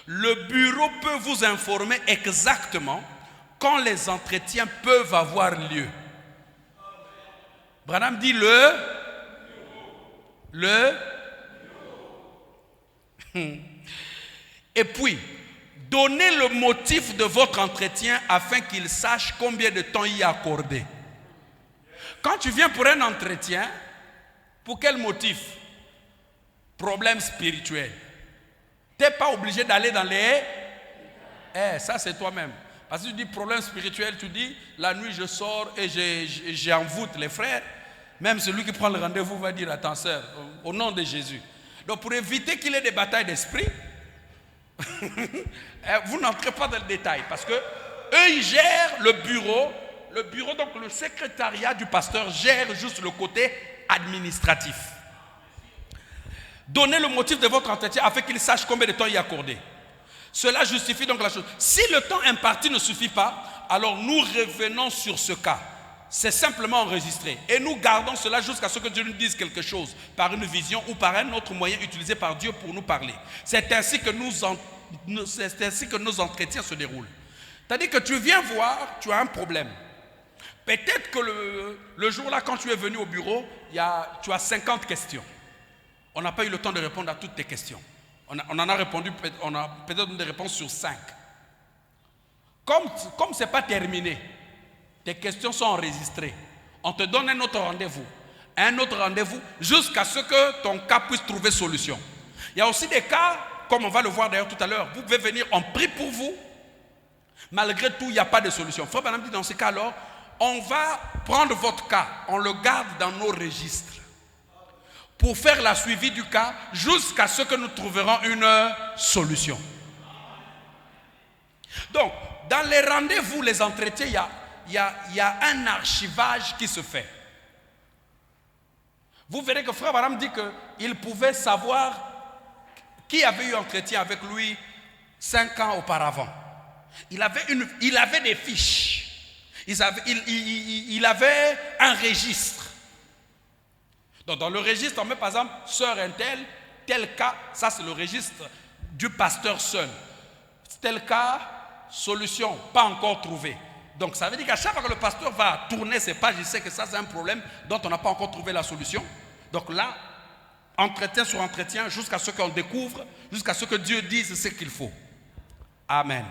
Le bureau peut vous informer exactement quand les entretiens peuvent avoir lieu. Branham dit Et puis, donnez le motif de votre entretien afin qu'il sache combien de temps y accorder. Quand tu viens pour un entretien, pour quel motif? Problème spirituel. Tu n'es pas obligé d'aller dans les... ça c'est toi-même. Parce que tu dis problème spirituel, tu dis la nuit je sors et j'envoûte les frères. Même celui qui prend le rendez-vous va dire attends sœur, au nom de Jésus. Donc pour éviter qu'il y ait des batailles d'esprit, vous n'entrez pas dans le détail. Parce que eux ils gèrent le bureau. Le bureau, donc le secrétariat du pasteur gère juste le côté administratif. Donnez le motif de votre entretien afin qu'il sache combien de temps y accorder. Cela justifie donc la chose. Si le temps imparti ne suffit pas, alors nous revenons sur ce cas. C'est simplement enregistré. Et nous gardons cela jusqu'à ce que Dieu nous dise quelque chose par une vision ou par un autre moyen utilisé par Dieu pour nous parler. C'est ainsi que nos entretiens se déroulent. C'est-à-dire que tu viens voir, tu as un problème. Peut-être que le jour-là, quand tu es venu au bureau, tu as 50 questions. On n'a pas eu le temps de répondre à toutes tes questions. On a peut-être des réponses sur 5. Comme ce n'est pas terminé, tes questions sont enregistrées. On te donne un autre rendez-vous, jusqu'à ce que ton cas puisse trouver solution. Il y a aussi des cas, comme on va le voir d'ailleurs tout à l'heure, vous pouvez venir, on prie pour vous, malgré tout, il n'y a pas de solution. Frère Branham dit dans ce cas alors, on va prendre votre cas, on le garde dans nos registres pour faire la suivi du cas jusqu'à ce que nous trouverons une solution. Donc, dans les rendez-vous, les entretiens, il y a un archivage qui se fait. Vous verrez que Frère Branham dit qu'il pouvait savoir qui avait eu entretien avec lui 5 ans auparavant. Il avait des fiches. Il avait un registre. Donc dans le registre, on met par exemple sœur Intel, tel cas, ça c'est le registre du pasteur seul. Tel cas, solution, pas encore trouvée. Donc ça veut dire qu'à chaque fois que le pasteur va tourner ses pages, il sait que ça c'est un problème dont on n'a pas encore trouvé la solution. Donc là, entretien sur entretien, jusqu'à ce qu'on découvre, jusqu'à ce que Dieu dise ce qu'il faut. Amen.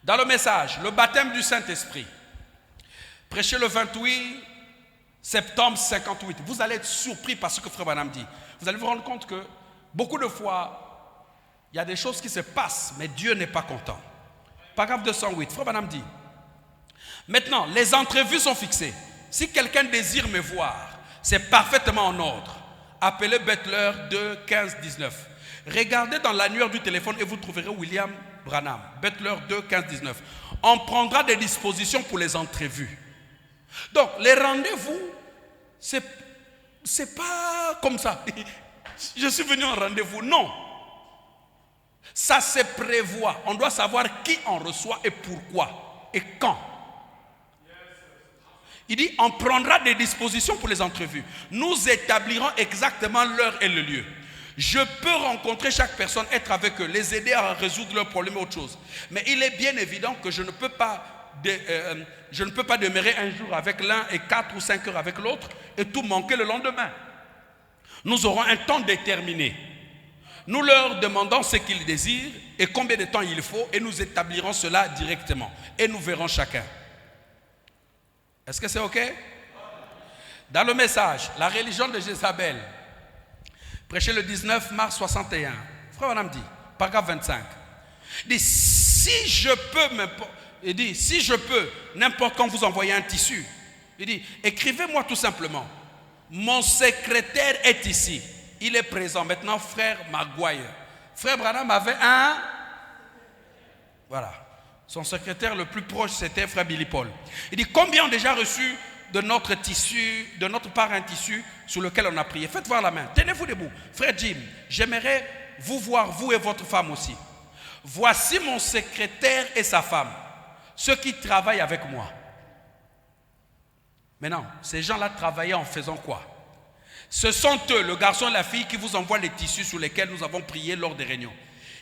Dans le message, le baptême du Saint-Esprit, prêché le 28 septembre 58, vous allez être surpris par ce que Frère Branham dit. Vous allez vous rendre compte que beaucoup de fois, il y a des choses qui se passent, mais Dieu n'est pas content. Paragraphe 208, Frère Branham dit: maintenant, les entrevues sont fixées. Si quelqu'un désire me voir, c'est parfaitement en ordre. Appelez Butler 2, 15, 19. Regardez dans l'annuaire du téléphone et vous trouverez William Branham, Butler 2, 15, 19. On prendra des dispositions pour les entrevues. Donc, les rendez-vous, c'est pas comme ça. Je suis venu en rendez-vous. Non. Ça se prévoit. On doit savoir qui on reçoit et pourquoi et quand. Il dit, on prendra des dispositions pour les entrevues. Nous établirons exactement l'heure et le lieu. Je peux rencontrer chaque personne, être avec eux, les aider à résoudre leurs problèmes ou autre chose. Mais il est bien évident que je ne peux pas demeurer un jour avec l'un et 4 ou 5 heures avec l'autre et tout manquer le lendemain. Nous aurons un temps déterminé. Nous leur demandons ce qu'ils désirent et combien de temps il faut et nous établirons cela directement. Et nous verrons chacun. Est-ce que c'est OK? Dans le message, la religion de Jézabel, prêché le 19 mars 61, Frère Branham dit, paragraphe 25, il dit, si je peux, n'importe quand vous envoyer un tissu, il dit, écrivez-moi tout simplement, mon secrétaire est ici, Il est présent. Maintenant, frère Maguire. Frère Branham avait un... Voilà. Son secrétaire le plus proche, c'était frère Billy Paul. Il dit, combien ont déjà reçu de notre tissu, de notre part un tissu sur lequel on a prié? Faites voir la main. Tenez-vous debout. Frère Jim, j'aimerais vous voir, vous et votre femme aussi. Voici mon secrétaire et sa femme, ceux qui travaillent avec moi. Maintenant, ces gens-là travaillaient en faisant quoi? Ce sont eux, le garçon et la fille, qui vous envoient les tissus sur lesquels nous avons prié lors des réunions.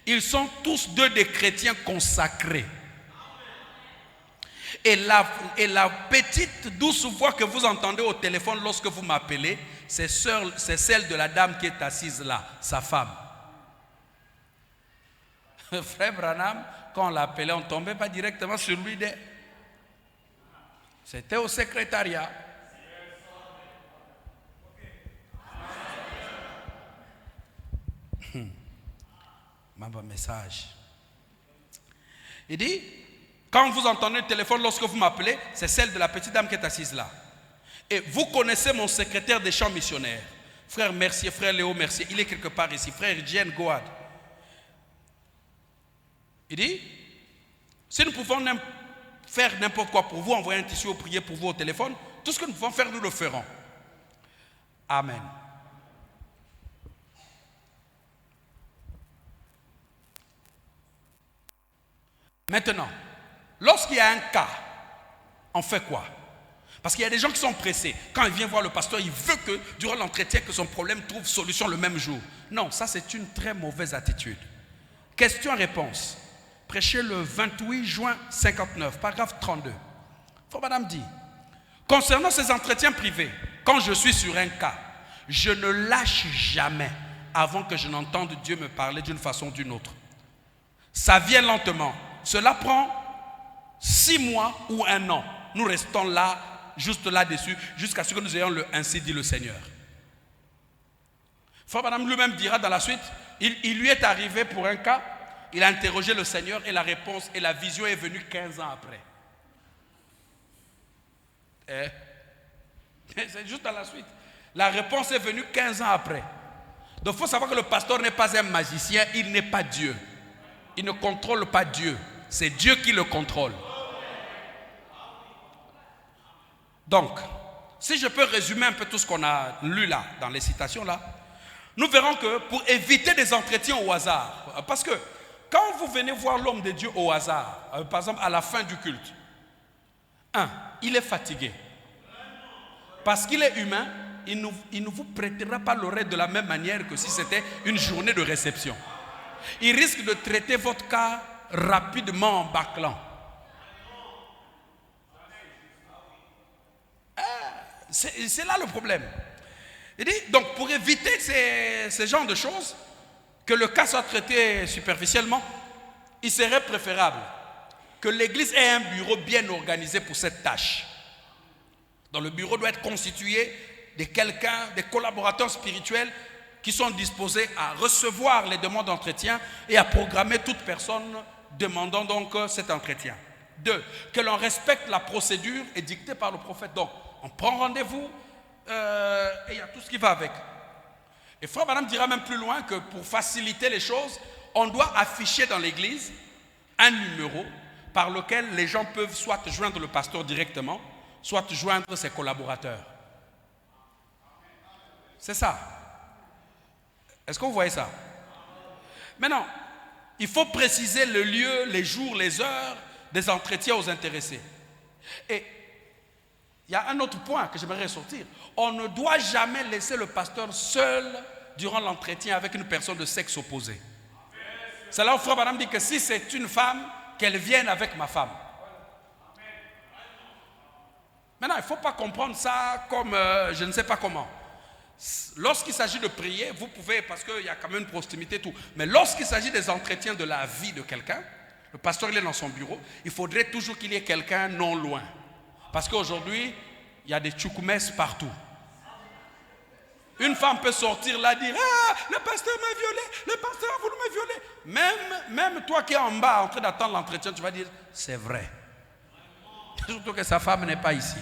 Ils sont tous deux des chrétiens consacrés. Et la petite douce voix que vous entendez au téléphone lorsque vous m'appelez, c'est celle de la dame qui est assise là, sa femme. Frère Branham, quand on l'appelait, on ne tombait pas directement sur lui. C'était au secrétariat. Même message. Il dit, quand vous entendez le téléphone lorsque vous m'appelez, c'est celle de la petite dame qui est assise là. Et vous connaissez mon secrétaire des champs missionnaires, frère Mercier, frère Léo Mercier, il est quelque part ici, frère Jane Goad. Il dit, si nous pouvons faire n'importe quoi pour vous, envoyer un tissu ou prier pour vous au téléphone, tout ce que nous pouvons faire, nous le ferons. Amen. Maintenant, lorsqu'il y a un cas, on fait quoi? Parce qu'il y a des gens qui sont pressés. Quand il vient voir le pasteur, il veut que durant l'entretien, que son problème trouve solution le même jour. Non, ça c'est une très mauvaise attitude. Question-réponse. Prêché le 28 juin 59, paragraphe 32. Frère Madame dit, concernant ces entretiens privés, quand je suis sur un cas, je ne lâche jamais avant que je n'entende Dieu me parler d'une façon ou d'une autre. Ça vient lentement. Cela prend 6 mois ou 1 an. Nous restons là, juste là-dessus, jusqu'à ce que nous ayons le ainsi dit le Seigneur. Frère Madame lui-même dira dans la suite, il lui est arrivé pour un cas, il a interrogé le Seigneur et la réponse et la vision est venue 15 ans après. C'est juste dans la suite. La réponse est venue 15 ans après. Donc il faut savoir que le pasteur n'est pas un magicien, il n'est pas Dieu. Il ne contrôle pas Dieu. C'est Dieu qui le contrôle. Donc, si je peux résumer un peu tout ce qu'on a lu là, dans les citations là, nous verrons que pour éviter des entretiens au hasard, parce que quand vous venez voir l'homme de Dieu au hasard, par exemple à la fin du culte, il est fatigué. Parce qu'il est humain, il ne vous prêtera pas l'oreille de la même manière que si c'était une journée de réception. Il risque de traiter votre cas rapidement en bâclant. C'est là le problème. Il dit, donc pour éviter ces genres de choses, que le cas soit traité superficiellement, il serait préférable que l'Église ait un bureau bien organisé pour cette tâche. Donc le bureau doit être constitué de quelqu'un, des collaborateurs spirituels qui sont disposés à recevoir les demandes d'entretien et à programmer toute personne demandant donc cet entretien. 2, que l'on respecte la procédure édictée par le prophète. Donc, on prend rendez-vous et il y a tout ce qui va avec. Et frère Madame dira même plus loin que pour faciliter les choses, on doit afficher dans l'église un numéro par lequel les gens peuvent soit joindre le pasteur directement, soit joindre ses collaborateurs. C'est ça. Est-ce que vous voyez ça? Maintenant, il faut préciser le lieu, les jours, les heures des entretiens aux intéressés. Et il y a un autre point que j'aimerais ressortir. On ne doit jamais laisser le pasteur seul durant l'entretien avec une personne de sexe opposé. C'est là où frère Madame dit que si c'est une femme, qu'elle vienne avec ma femme. Maintenant, il ne faut pas comprendre ça comme je ne sais pas comment. Lorsqu'il s'agit de prier, vous pouvez, parce qu'il y a quand même une proximité et tout, mais lorsqu'il s'agit des entretiens de la vie de quelqu'un, le pasteur il est dans son bureau, il faudrait toujours qu'il y ait quelqu'un non loin. Parce qu'aujourd'hui, il y a des tchoukoumès partout. Une femme peut sortir là et dire « Ah, le pasteur m'a violé, le pasteur a voulu me violer. » Même toi qui es en bas en train d'attendre l'entretien, tu vas dire « C'est vrai. » Surtout que sa femme n'est pas ici.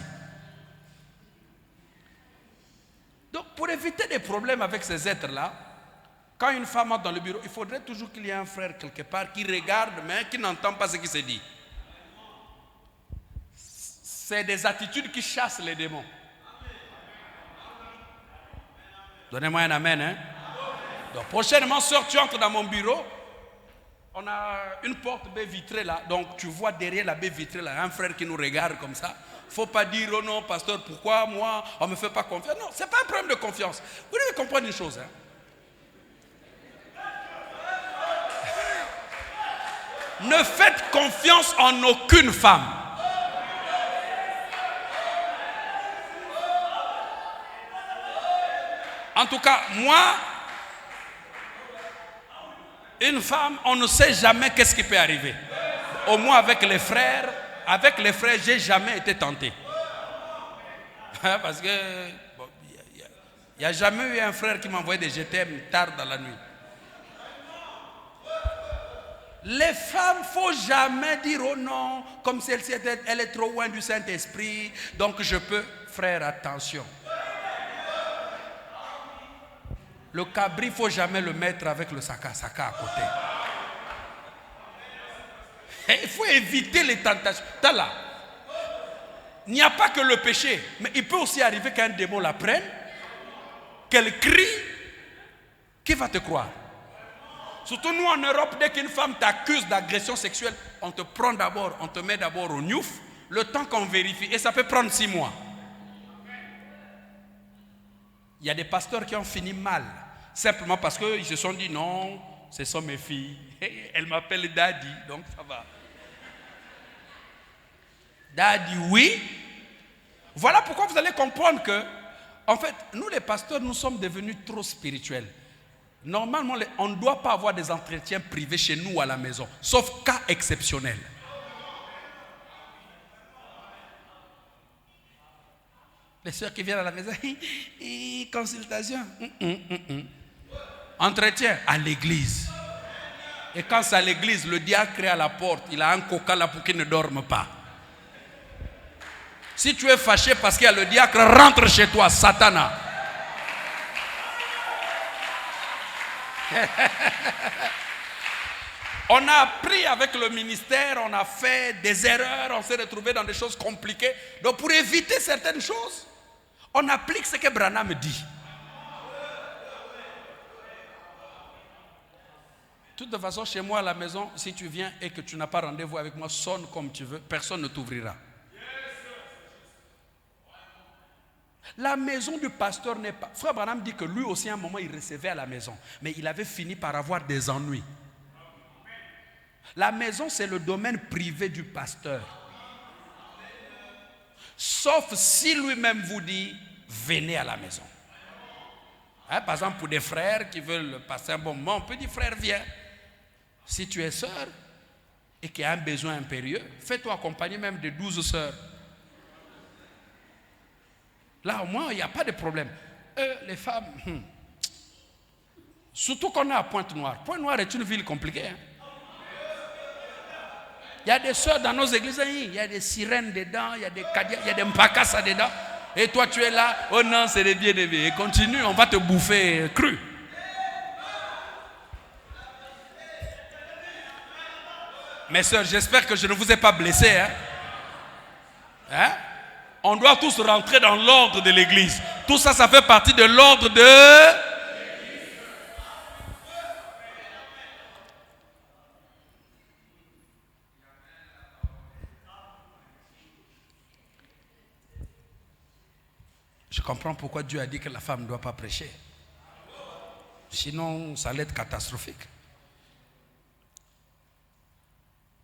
Donc, pour éviter des problèmes avec ces êtres-là, quand une femme entre dans le bureau, il faudrait toujours qu'il y ait un frère quelque part qui regarde, mais qui n'entend pas ce qui se dit. C'est des attitudes qui chassent les démons. Donnez-moi un amen. Hein? Donc, prochainement, sœur, tu entres dans mon bureau. On a une porte baie vitrée là. Donc, tu vois derrière la baie vitrée là, un frère qui nous regarde comme ça. Il ne faut pas dire, oh non, pasteur, pourquoi moi, on ne me fait pas confiance. Non, ce n'est pas un problème de confiance. Vous devez comprendre une chose. Hein? Ne faites confiance en aucune femme. En tout cas, moi, une femme, on ne sait jamais qu'est-ce qui peut arriver. Au moins avec les frères, je n'ai jamais été tenté. Parce que il n'y a jamais eu un frère qui m'envoyait des je t'aime tard dans la nuit. Les femmes, il ne faut jamais dire oh non, comme si elle est trop loin du Saint-Esprit, donc je peux. Frère, attention. Le cabri, il ne faut jamais le mettre avec le saka à côté. Et il faut éviter les tentations. T'as là. Il n'y a pas que le péché, mais il peut aussi arriver qu'un démon la prenne, qu'elle crie. Qui va te croire? Surtout nous en Europe, dès qu'une femme t'accuse d'agression sexuelle, on te prend d'abord, on te met d'abord au niouf, le temps qu'on vérifie. Et ça peut prendre 6 mois. Il y a des pasteurs qui ont fini mal. Simplement parce qu'ils se sont dit non, ce sont mes filles. Elles m'appellent Daddy, donc ça va. Daddy, oui. Voilà pourquoi vous allez comprendre que, en fait, nous les pasteurs, nous sommes devenus trop spirituels. Normalement, on ne doit pas avoir des entretiens privés chez nous à la maison, sauf cas exceptionnels. Les sœurs qui viennent à la maison, consultation. Entretien à l'église. Et quand c'est à l'église, le diacre est à la porte. Il a un coca là pour qu'il ne dorme pas. Si tu es fâché parce qu'il y a le diacre, rentre chez toi, Satana. On a appris avec le ministère, on a fait des erreurs, on s'est retrouvé dans des choses compliquées. Donc pour éviter certaines choses, on applique ce que Branham dit. De toute façon, chez moi à la maison, si tu viens et que tu n'as pas rendez-vous avec moi, sonne comme tu veux, personne ne t'ouvrira. La maison du pasteur n'est pas... Frère Branham dit que lui aussi à un moment il recevait à la maison, mais il avait fini par avoir des ennuis. La maison c'est le domaine privé du pasteur. Sauf si lui-même vous dit, venez à la maison. Hein, par exemple pour des frères qui veulent passer un bon moment, on peut dire frère viens. Si tu es sœur et qu'il y a un besoin impérieux, fais-toi accompagner même de 12 sœurs. Là, au moins, il n'y a pas de problème. Les femmes, surtout qu'on est à Pointe-Noire. Pointe-Noire est une ville compliquée. Hein? Il y a des sœurs dans nos églises, il y a des sirènes dedans, il y a des kadias, il y a des mpakassa dedans. Et toi, tu es là, oh non, c'est des bien-aimés. Et continue, on va te bouffer cru. Mes sœurs, j'espère que je ne vous ai pas blessé. Hein? On doit tous rentrer dans l'ordre de l'église. Tout ça, ça fait partie de l'ordre de l'église. Je comprends pourquoi Dieu a dit que la femme ne doit pas prêcher. Sinon, ça allait être catastrophique.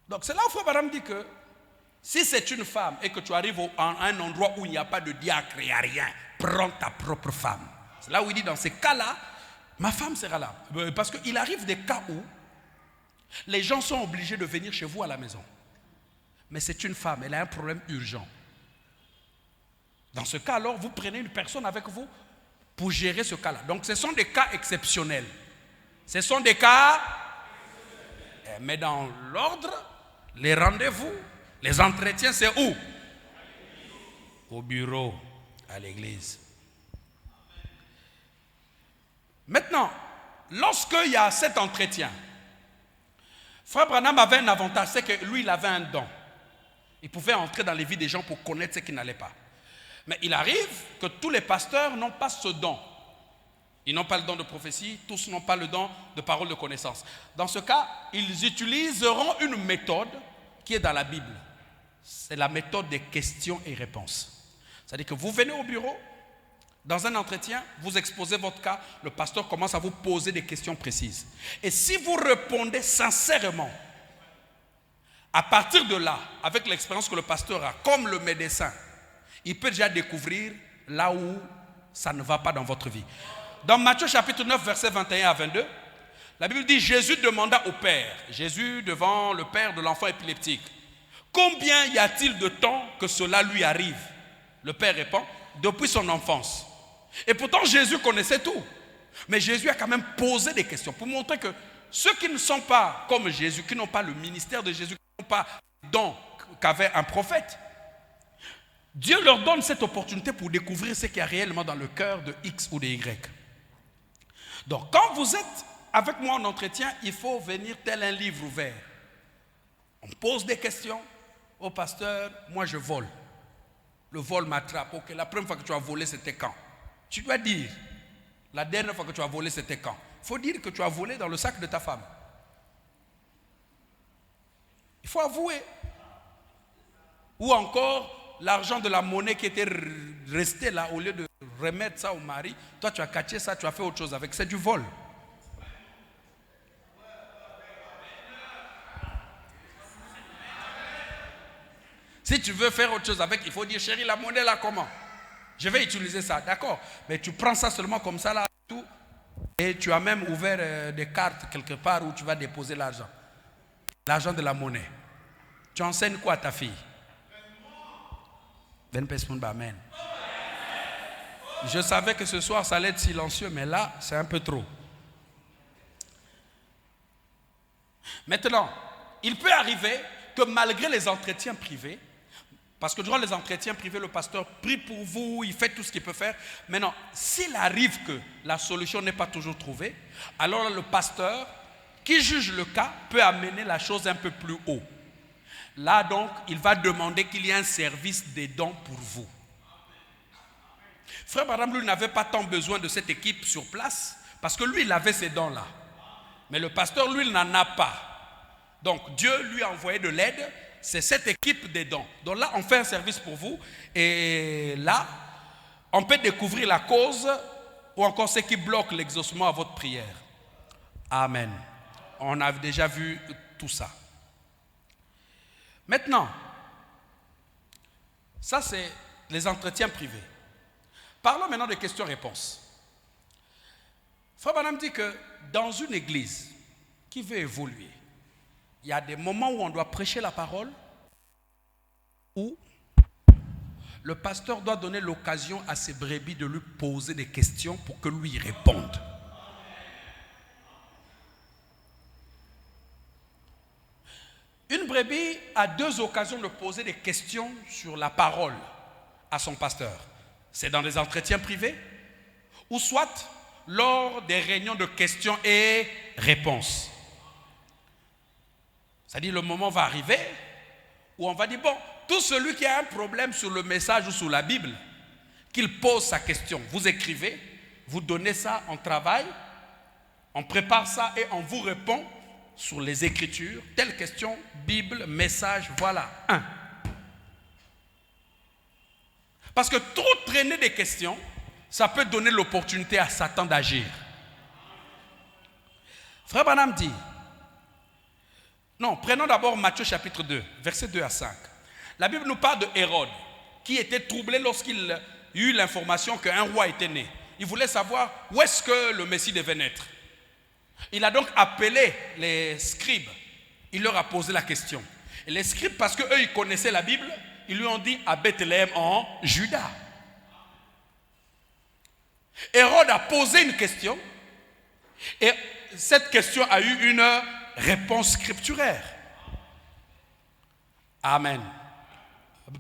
Donc c'est là où Frère Branham dit que si c'est une femme et que tu arrives à un endroit où il n'y a pas de diacre, il n'y a rien, prends ta propre femme. C'est là où il dit dans ces cas-là, ma femme sera là. Parce qu'il arrive des cas où les gens sont obligés de venir chez vous à la maison. Mais c'est une femme, elle a un problème urgent. Dans ce cas, alors, vous prenez une personne avec vous pour gérer ce cas-là. Donc ce sont des cas exceptionnels. Ce sont des cas, mais dans l'ordre, les rendez-vous, les entretiens, c'est où? Au bureau, à l'église. Maintenant, lorsqu'il y a cet entretien, Frère Branham avait un avantage, c'est que lui, il avait un don. Il pouvait entrer dans les vies des gens pour connaître ce qui n'allait pas. Mais il arrive que tous les pasteurs n'ont pas ce don. Ils n'ont pas le don de prophétie, tous n'ont pas le don de parole de connaissance. Dans ce cas, ils utiliseront une méthode qui est dans la Bible. C'est la méthode des questions et réponses. C'est-à-dire que vous venez au bureau, dans un entretien, vous exposez votre cas, le pasteur commence à vous poser des questions précises. Et si vous répondez sincèrement, à partir de là, avec l'expérience que le pasteur a, comme le médecin, il peut déjà découvrir là où ça ne va pas dans votre vie. Dans Matthieu chapitre 9, versets 21 à 22, la Bible dit, Jésus demanda au Père, Jésus devant le père de l'enfant épileptique, combien y a-t-il de temps que cela lui arrive? Le Père répond, depuis son enfance. Et pourtant Jésus connaissait tout. Mais Jésus a quand même posé des questions pour montrer que ceux qui ne sont pas comme Jésus, qui n'ont pas le ministère de Jésus, qui n'ont pas le don qu'avait un prophète, Dieu leur donne cette opportunité pour découvrir ce qu'il y a réellement dans le cœur de X ou de Y. Donc quand vous êtes avec moi en entretien, il faut venir tel un livre ouvert. On pose des questions au pasteur, moi je vole. Le vol m'attrape. Ok, la première fois que tu as volé, c'était quand? Tu dois dire, la dernière fois que tu as volé, c'était quand? Il faut dire que tu as volé dans le sac de ta femme. Il faut avouer. Ou encore, l'argent de la monnaie qui était resté là, au lieu de remettre ça au mari, toi tu as caché ça, tu as fait autre chose avec. C'est du vol. Si tu veux faire autre chose avec, il faut dire, chérie, la monnaie là, comment? Je vais utiliser ça, d'accord. Mais tu prends ça seulement comme ça là, tout. Et tu as même ouvert des cartes quelque part où tu vas déposer l'argent. L'argent de la monnaie. Tu enseignes quoi à ta fille? Amen. Je savais que ce soir ça allait être silencieux, mais là, c'est un peu trop. Maintenant, il peut arriver que malgré les entretiens privés, parce que durant les entretiens privés, le pasteur prie pour vous, il fait tout ce qu'il peut faire. Maintenant, s'il arrive que la solution n'est pas toujours trouvée, alors le pasteur qui juge le cas peut amener la chose un peu plus haut. Là donc, il va demander qu'il y ait un service des dons pour vous. Frère Branham, lui, n'avait pas tant besoin de cette équipe sur place, parce que lui, il avait ces dons-là. Mais le pasteur, lui, il n'en a pas. Donc, Dieu lui a envoyé de l'aide. C'est cette équipe des dons. Donc là, on fait un service pour vous. Et là, on peut découvrir la cause ou encore ce qui bloque l'exaucement à votre prière. Amen. On a déjà vu tout ça. Maintenant, ça c'est les entretiens privés. Parlons maintenant des questions-réponses. Frère Branham dit que dans une église qui veut évoluer, il y a des moments où on doit prêcher la parole, où le pasteur doit donner l'occasion à ses brebis de lui poser des questions pour que lui réponde. Une brebis a deux occasions de poser des questions sur la parole à son pasteur. C'est dans des entretiens privés ou soit lors des réunions de questions et réponses. C'est-à-dire le moment va arriver où on va dire, bon, tout celui qui a un problème sur le message ou sur la Bible, qu'il pose sa question. Vous écrivez, vous donnez ça en travail, on prépare ça et on vous répond sur les Écritures. Telle question, Bible, message, voilà, 1. Parce que trop traîner des questions, ça peut donner l'opportunité à Satan d'agir. Frère Branham dit, non, prenons d'abord Matthieu chapitre 2, versets 2 à 5. La Bible nous parle de Hérode, qui était troublé lorsqu'il eut l'information qu'un roi était né. Il voulait savoir où est-ce que le Messie devait naître. Il a donc appelé les scribes. Il leur a posé la question. Et les scribes, parce qu'eux, ils connaissaient la Bible, ils lui ont dit à Bethléem en Juda. Hérode a posé une question et cette question a eu une réponse scripturaire. Amen.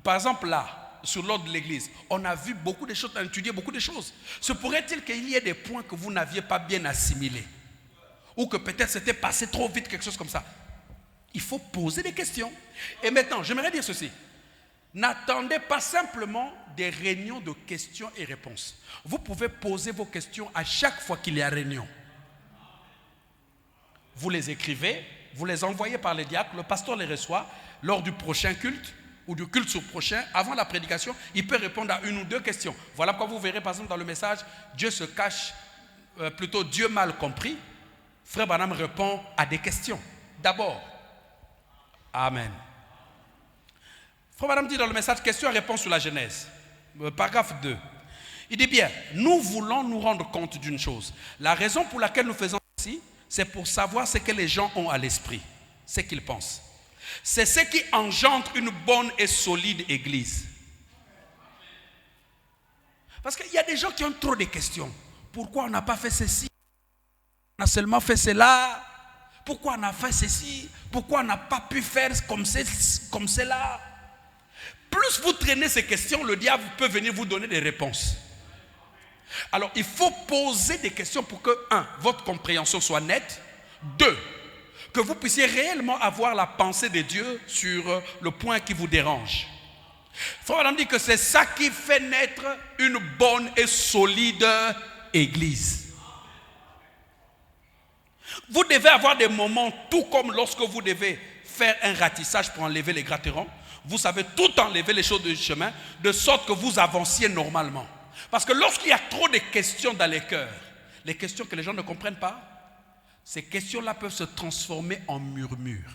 Par exemple là, sur l'ordre de l'église, on a vu beaucoup de choses, on a étudié beaucoup de choses. Se pourrait-il qu'il y ait des points que vous n'aviez pas bien assimilés? Ou que peut-être c'était passé trop vite, quelque chose comme ça. Il faut poser des questions. Et maintenant, j'aimerais dire ceci. N'attendez pas simplement des réunions de questions et réponses. Vous pouvez poser vos questions à chaque fois qu'il y a réunion. Vous les écrivez, vous les envoyez par les diacres, le pasteur les reçoit lors du prochain culte ou du culte sur prochain, avant la prédication, il peut répondre à une ou deux questions. Voilà pourquoi vous verrez par exemple dans le message, Dieu se cache, plutôt Dieu mal compris. Frère Branham répond à des questions. D'abord, Amen. Frère Branham dit dans le message, question et réponse sur la Genèse, paragraphe 2. Il dit bien, nous voulons nous rendre compte d'une chose. La raison pour laquelle nous faisons ceci, c'est pour savoir ce que les gens ont à l'esprit, ce qu'ils pensent. C'est ce qui engendre une bonne et solide église. Parce qu'il y a des gens qui ont trop de questions. Pourquoi on n'a pas fait ceci? On a seulement fait cela. Pourquoi on a fait ceci? Pourquoi on n'a pas pu faire comme cela? Plus vous traînez ces questions, le diable peut venir vous donner des réponses. Alors, il faut poser des questions pour que, 1, votre compréhension soit nette. 2, que vous puissiez réellement avoir la pensée de Dieu sur le point qui vous dérange. Frère Branham dit que c'est ça qui fait naître une bonne et solide église. Vous devez avoir des moments, tout comme lorsque vous devez faire un ratissage pour enlever les gratterons. Vous savez tout enlever les choses du chemin, de sorte que vous avanciez normalement. Parce que lorsqu'il y a trop de questions dans les cœurs, les questions que les gens ne comprennent pas, ces questions-là peuvent se transformer en murmures.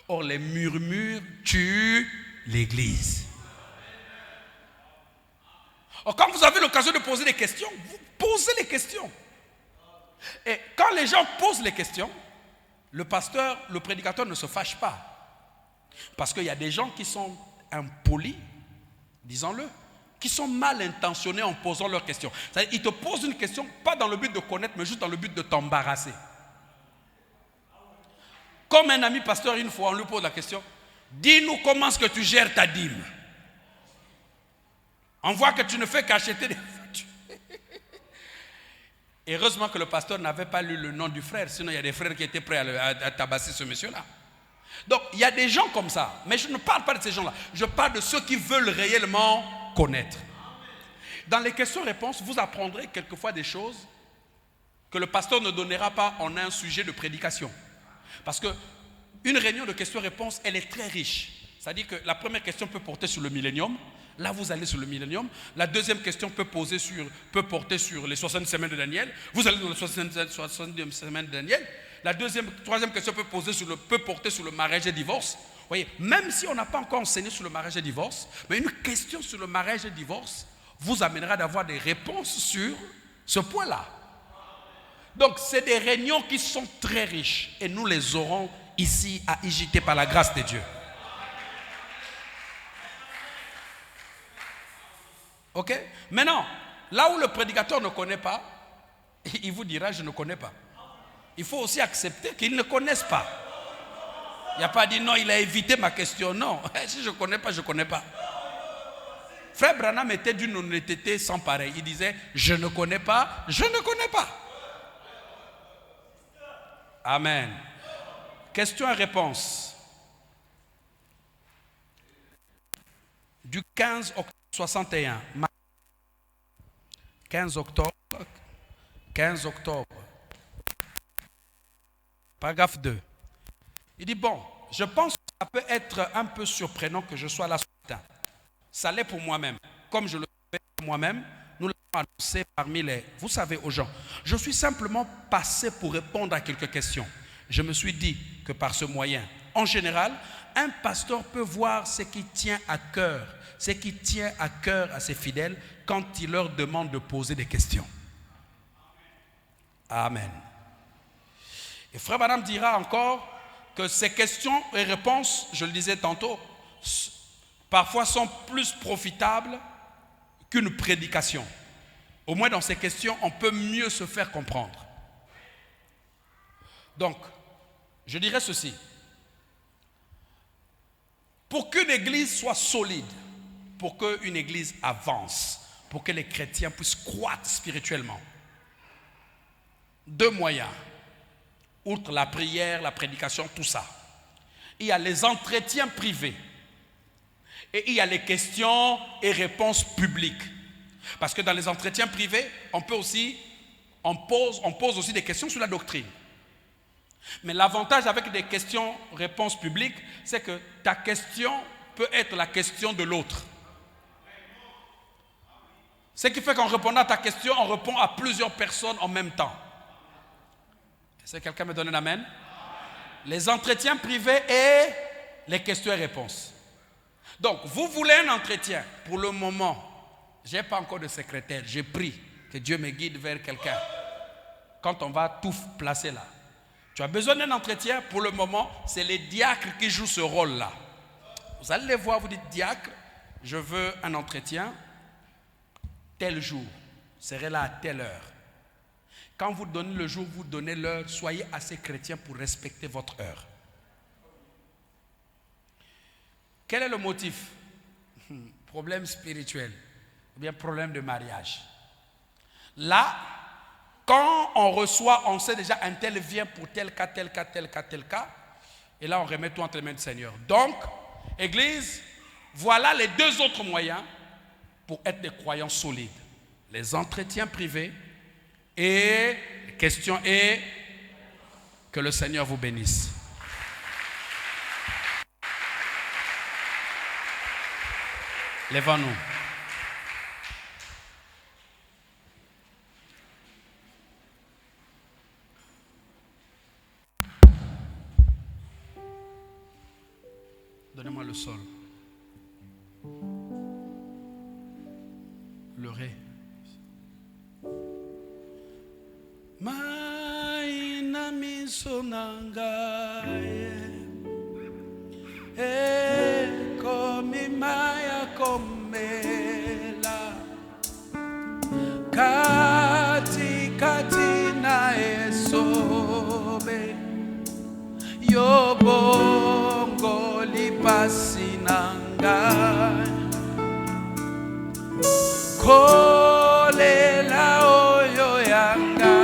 Or, les murmures tuent l'église. Or, quand vous avez l'occasion de poser des questions, vous posez les questions. Et quand les gens posent les questions, le pasteur, le prédicateur ne se fâche pas. Parce qu'il y a des gens qui sont impolis, disons-le, qui sont mal intentionnés en posant leurs questions. C'est-à-dire, ils te posent une question, pas dans le but de connaître, mais juste dans le but de t'embarrasser. Comme un ami pasteur, une fois, on lui pose la question, dis-nous comment est-ce que tu gères ta dîme. On voit que tu ne fais qu'acheter des voitures. Heureusement que le pasteur n'avait pas lu le nom du frère, sinon il y a des frères qui étaient prêts à tabasser ce monsieur-là. Donc, il y a des gens comme ça, mais je ne parle pas de ces gens-là. Je parle de ceux qui veulent réellement connaître. Dans les questions-réponses, vous apprendrez quelquefois des choses que le pasteur ne donnera pas en un sujet de prédication. Parce qu'une réunion de questions-réponses, elle est très riche. C'est-à-dire que la première question peut porter sur le millénium. Là, vous allez sur le millénium. La deuxième question peut porter sur les 60 semaines de Daniel. Vous allez dans les 60 semaines de Daniel. Troisième question peut porter sur le mariage et divorce. Vous voyez, même si on n'a pas encore enseigné sur le mariage et divorce, mais une question sur le mariage et divorce vous amènera d'avoir des réponses sur ce point-là. Donc, c'est des réunions qui sont très riches et nous les aurons ici à IJT par la grâce de Dieu. Ok? Maintenant, là où le prédicateur ne connaît pas, il vous dira je ne connais pas. Il faut aussi accepter qu'ils ne connaissent pas. Il n'y a pas dit non, il a évité ma question. Non, si je ne connais pas, je ne connais pas. Frère Branham était d'une honnêteté sans pareil. Il disait, je ne connais pas, je ne connais pas. Amen. Question et réponse. Du 15 octobre 61. 15 octobre. Paragraphe 2. Il dit, bon, je pense que ça peut être un peu surprenant que je sois là ce matin. Ça l'est pour moi-même. Comme je le fais pour moi-même, nous l'avons annoncé parmi les... Vous savez, aux gens, je suis simplement passé pour répondre à quelques questions. Je me suis dit que par ce moyen, en général, un pasteur peut voir ce qui tient à cœur à ses fidèles quand il leur demande de poser des questions. Amen. Et Frère Branham dira encore que ces questions et réponses, je le disais tantôt, parfois sont plus profitables qu'une prédication. Au moins dans ces questions, on peut mieux se faire comprendre. Donc, je dirais ceci. Pour qu'une église soit solide, pour qu'une église avance, pour que les chrétiens puissent croître spirituellement? 2 moyens. Outre la prière, la prédication, tout ça. Il y a les entretiens privés. Et il y a les questions et réponses publiques. Parce que dans les entretiens privés, on pose aussi des questions sur la doctrine. Mais l'avantage avec des questions-réponses publiques, c'est que ta question peut être la question de l'autre. Ce qui fait qu'en répondant à ta question, on répond à plusieurs personnes en même temps. Est-ce que quelqu'un me donne un amen? Les entretiens privés et les questions et réponses. Donc, vous voulez un entretien. Pour le moment, je n'ai pas encore de secrétaire. J'ai pris que Dieu me guide vers quelqu'un. Quand on va tout placer là. Tu as besoin d'un entretien. Pour le moment, c'est les diacres qui jouent ce rôle-là. Vous allez les voir, vous dites, diacre, je veux un entretien. Tel jour, serai là à telle heure. Quand vous donnez le jour, vous donnez l'heure, soyez assez chrétien pour respecter votre heure. Quel est le motif? Problème spirituel ou bien problème de mariage. Là, quand on reçoit, on sait déjà un tel vient pour tel cas, tel cas, tel cas, tel cas. Et là, on remet tout entre les mains du Seigneur. Donc, Église, voilà les 2 autres moyens pour être des croyants solides. Les entretiens privés et les questions et que le Seigneur vous bénisse. Lèvons-nous. Donnez-moi le sol. Le ré. Maina misonangaye komi maya komela kati na esobe yobongo lipasinanga kolela oyo yanga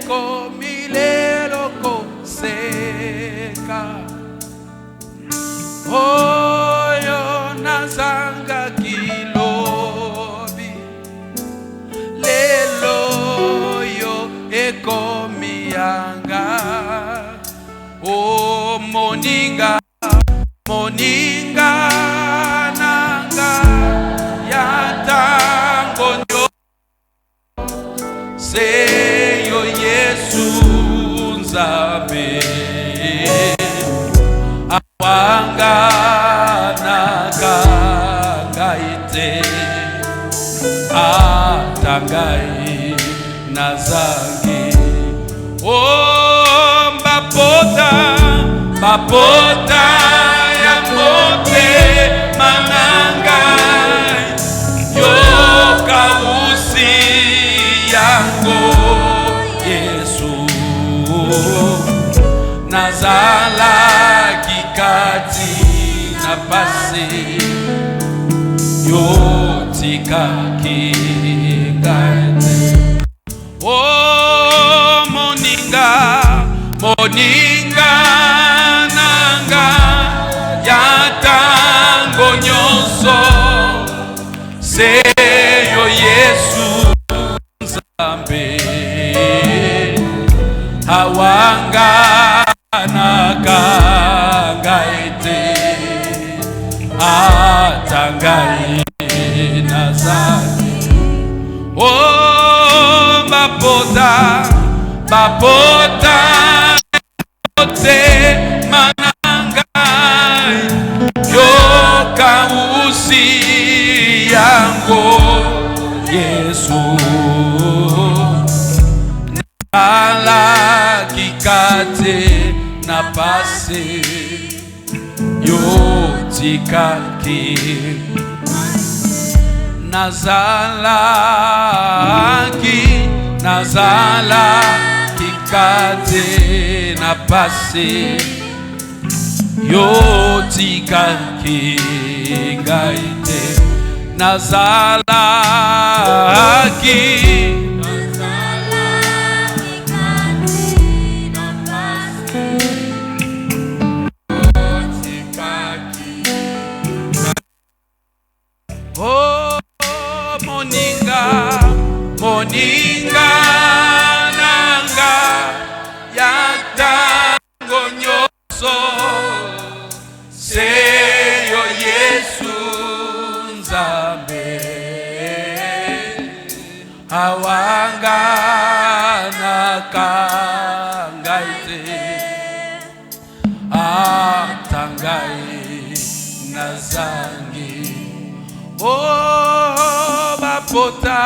komilelo koseka oyo nazanga kilobi lelo yo ekomiyanga o moninga moninga nanga yatango nyo seyo Yesu nzambe awanga nakangaite atangai nazangi o mbapota ya mote mananga yoka usi yango Yesu nazala kikati na pase yotika kingate oh moninga nanga yatango nyonso seyo Yesu nzambe awanga nakangaite atangai nazaki oh bapota ote manangai yoka usi yango Yesu ala kikate na pase yotika ki nazala kikate na pase yo tikaki ngaite nazalaki oh moninga moninga nanga yatango nyoso seyo Yesu nzambe awanga nakangaite atangai nazangi oh bapota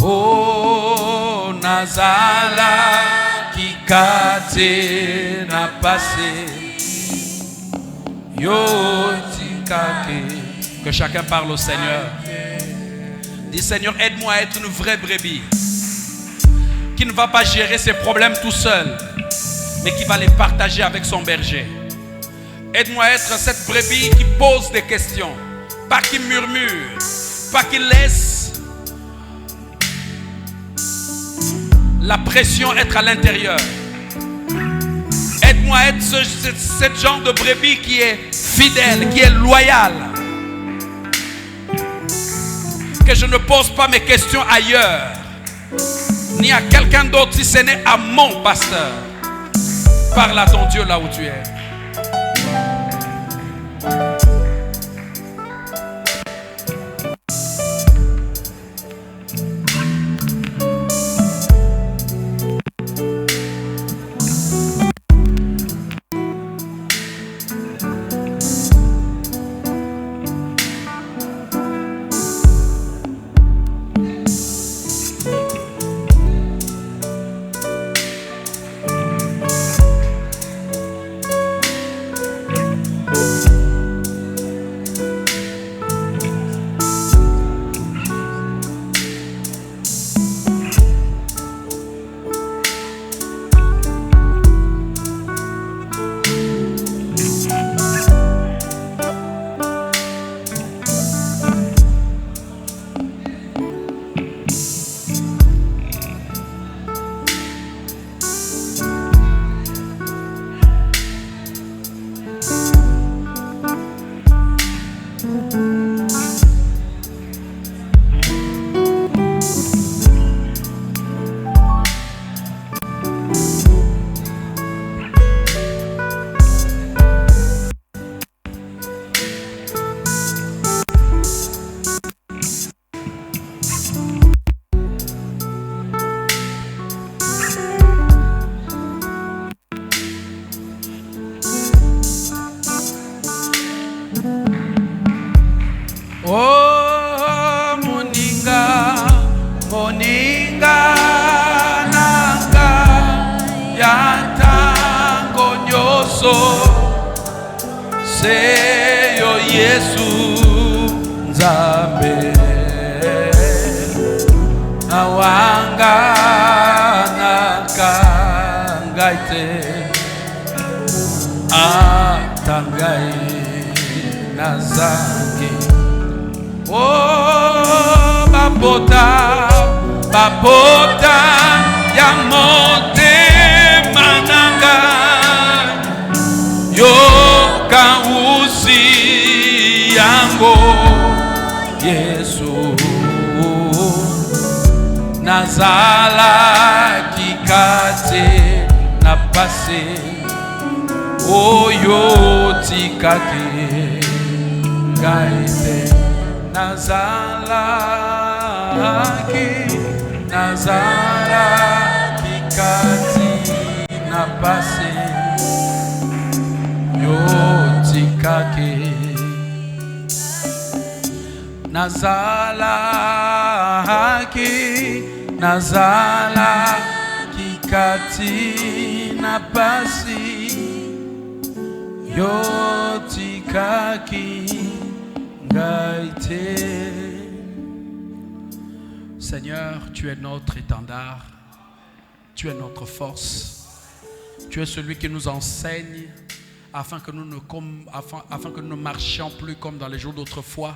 oh nazala kikate na passé yo tikake. Que chacun parle au Seigneur. Dis Seigneur, aide-moi à être une vraie brebis qui ne va pas gérer ses problèmes tout seul, mais qui va les partager avec son berger. Aide-moi à être cette brebis qui pose des questions, pas qui murmure, pas qui laisse la pression être à l'intérieur. Aide-moi à être ce genre de brebis qui est fidèle, qui est loyal. Que je ne pose pas mes questions ailleurs, ni à quelqu'un d'autre si ce n'est à mon pasteur. Parle à ton Dieu là où tu es. Oh moninga moninga nanga yatango nyoso seyo Yesu nzambe awanga nakangaite atangai nazangi oh bapota bapota ya motema nanga yoka usi yango Yesu nazala kikate na passé oyo tikake ngaite nazalaki kikati na passé yo tikake nazalaki kati na passé yotikaki ngaite. Seigneur, tu es notre étendard, tu es notre force, tu es celui qui nous enseigne afin que nous ne marchions plus comme dans les jours d'autrefois,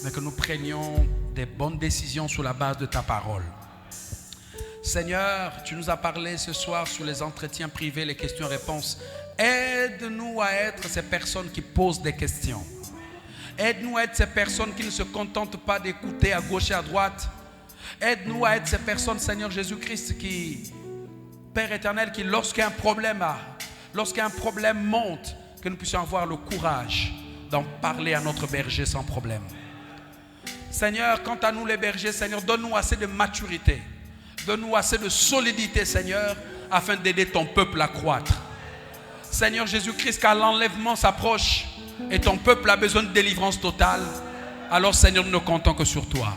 mais que nous prenions des bonnes décisions sur la base de ta parole. Seigneur, tu nous as parlé ce soir sur les entretiens privés, les questions-réponses. Aide-nous à être ces personnes qui posent des questions. Aide-nous à être ces personnes qui ne se contentent pas d'écouter à gauche et à droite. Aide-nous à être ces personnes, Seigneur Jésus-Christ, qui, Père éternel, qui lorsqu'un problème monte, que nous puissions avoir le courage d'en parler à notre berger sans problème. Seigneur, quant à nous les bergers, Seigneur, donne-nous assez de maturité. Donne-nous assez de solidité, Seigneur, afin d'aider ton peuple à croître. Seigneur Jésus-Christ, car l'enlèvement s'approche et ton peuple a besoin de délivrance totale. Alors, Seigneur, nous ne comptons que sur toi.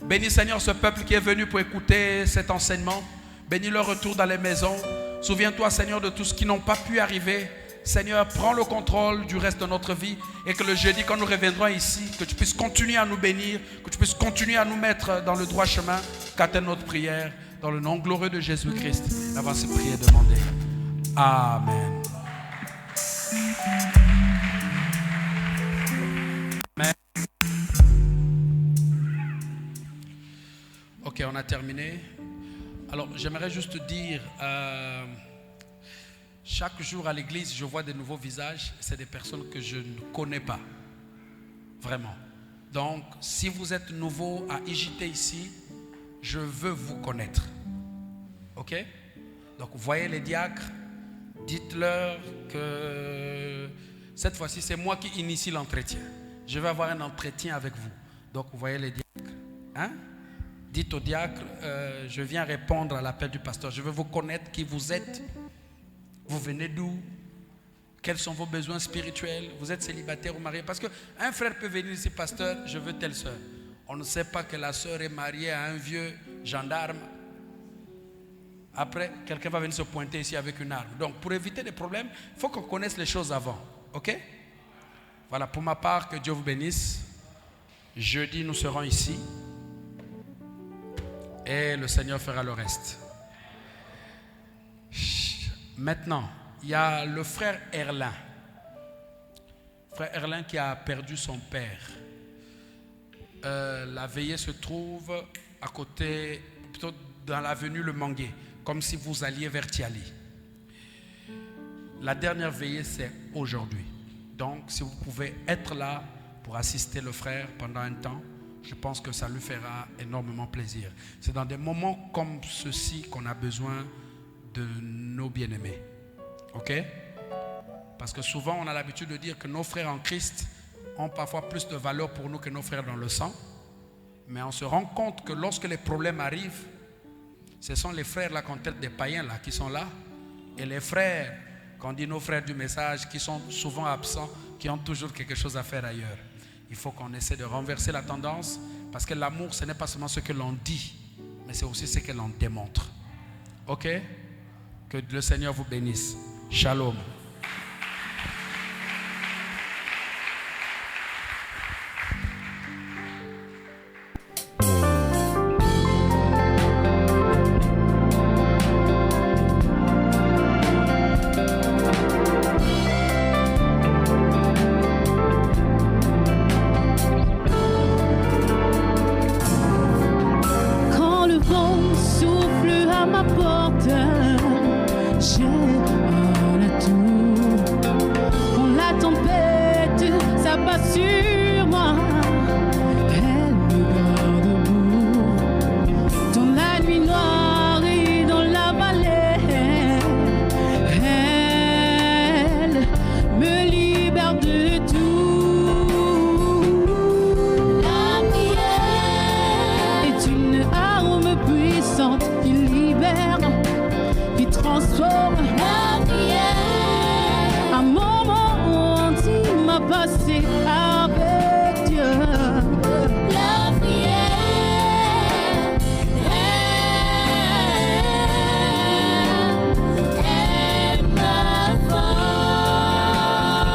Bénis, Seigneur, ce peuple qui est venu pour écouter cet enseignement. Bénis leur retour dans les maisons. Souviens-toi, Seigneur, de tout ce qui n'ont pas pu arriver. Seigneur, prends le contrôle du reste de notre vie et que le jeudi, quand nous reviendrons ici, que tu puisses continuer à nous bénir, que tu puisses continuer à nous mettre dans le droit chemin, qu'atteigne notre prière dans le nom glorieux de Jésus-Christ. Avant cette prière demandée. Amen. Amen. Ok, on a terminé. Alors, j'aimerais juste dire... chaque jour à l'église, je vois des nouveaux visages. C'est des personnes que je ne connais pas. Vraiment. Donc, si vous êtes nouveau à IJT ici, je veux vous connaître. Ok? Donc, vous voyez les diacres, dites-leur que cette fois-ci, c'est moi qui initie l'entretien. Je vais avoir un entretien avec vous. Donc, vous voyez les diacres. Hein? Dites aux diacres, je viens répondre à l'appel du pasteur. Je veux vous connaître, qui vous êtes. Vous venez d'où? Quels sont vos besoins spirituels? Vous êtes célibataire ou marié? Parce qu'un frère peut venir ici, pasteur, je veux telle soeur. On ne sait pas que la soeur est mariée à un vieux gendarme. Après, quelqu'un va venir se pointer ici avec une arme. Donc, pour éviter des problèmes, il faut qu'on connaisse les choses avant. Ok? Voilà, pour ma part, que Dieu vous bénisse. Jeudi, nous serons ici. Et le Seigneur fera le reste. Maintenant, il y a le frère Erlin. Frère Erlin qui a perdu son père. La veillée se trouve à côté, plutôt dans l'avenue Le Mangué, comme si vous alliez vers Thiali. La dernière veillée, c'est aujourd'hui. Donc, si vous pouvez être là pour assister le frère pendant un temps, je pense que ça lui fera énormément plaisir. C'est dans des moments comme ceux-ci qu'on a besoin de nos bien-aimés. Ok? Parce que souvent on a l'habitude de dire que nos frères en Christ ont parfois plus de valeur pour nous que nos frères dans le sang. Mais on se rend compte que lorsque les problèmes arrivent, ce sont les frères là qu'on traite des païens là qui sont là. Et les frères, qu'on dit nos frères du message, qui sont souvent absents, qui ont toujours quelque chose à faire ailleurs. Il faut qu'on essaie de renverser la tendance, parce que l'amour, ce n'est pas seulement ce que l'on dit, mais c'est aussi ce que l'on démontre. Ok? Que le Seigneur vous bénisse. Shalom. Quand le vent souffle à ma porte, j'ai un atout. Quand la tempête s'abat sur moi, elle me garde debout. Dans la nuit noire et dans la vallée, elle me libère de tout. La prière est une arme puissante qui libère, qui transforme. La prière, un moment intime à passer avec Dieu. La prière est ma force.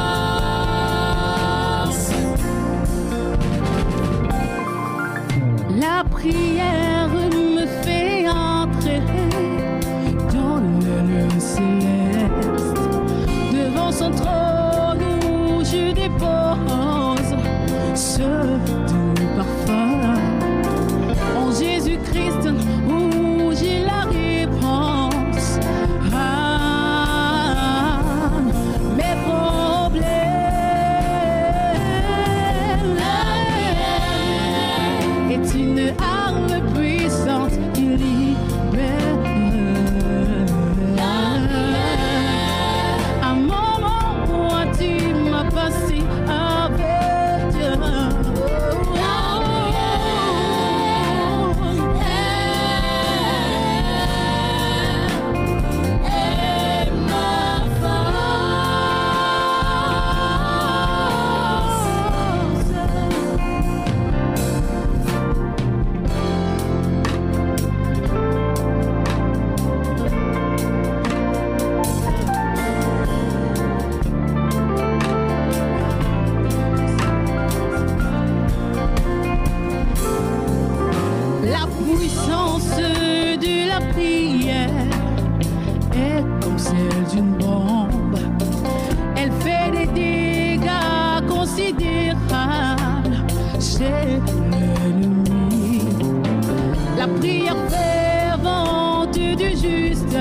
vertu du juste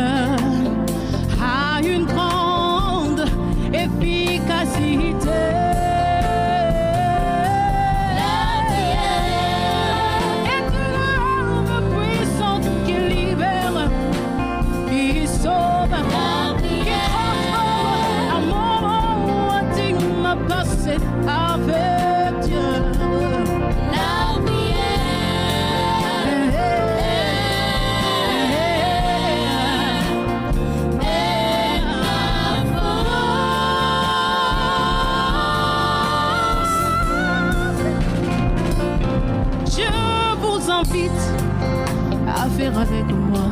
a une grande efficacité. La prière est une arme puissante qui libère, qui sauve, qui transforme un moment intime passé avec Dieu. La Je vous invite à faire avec moi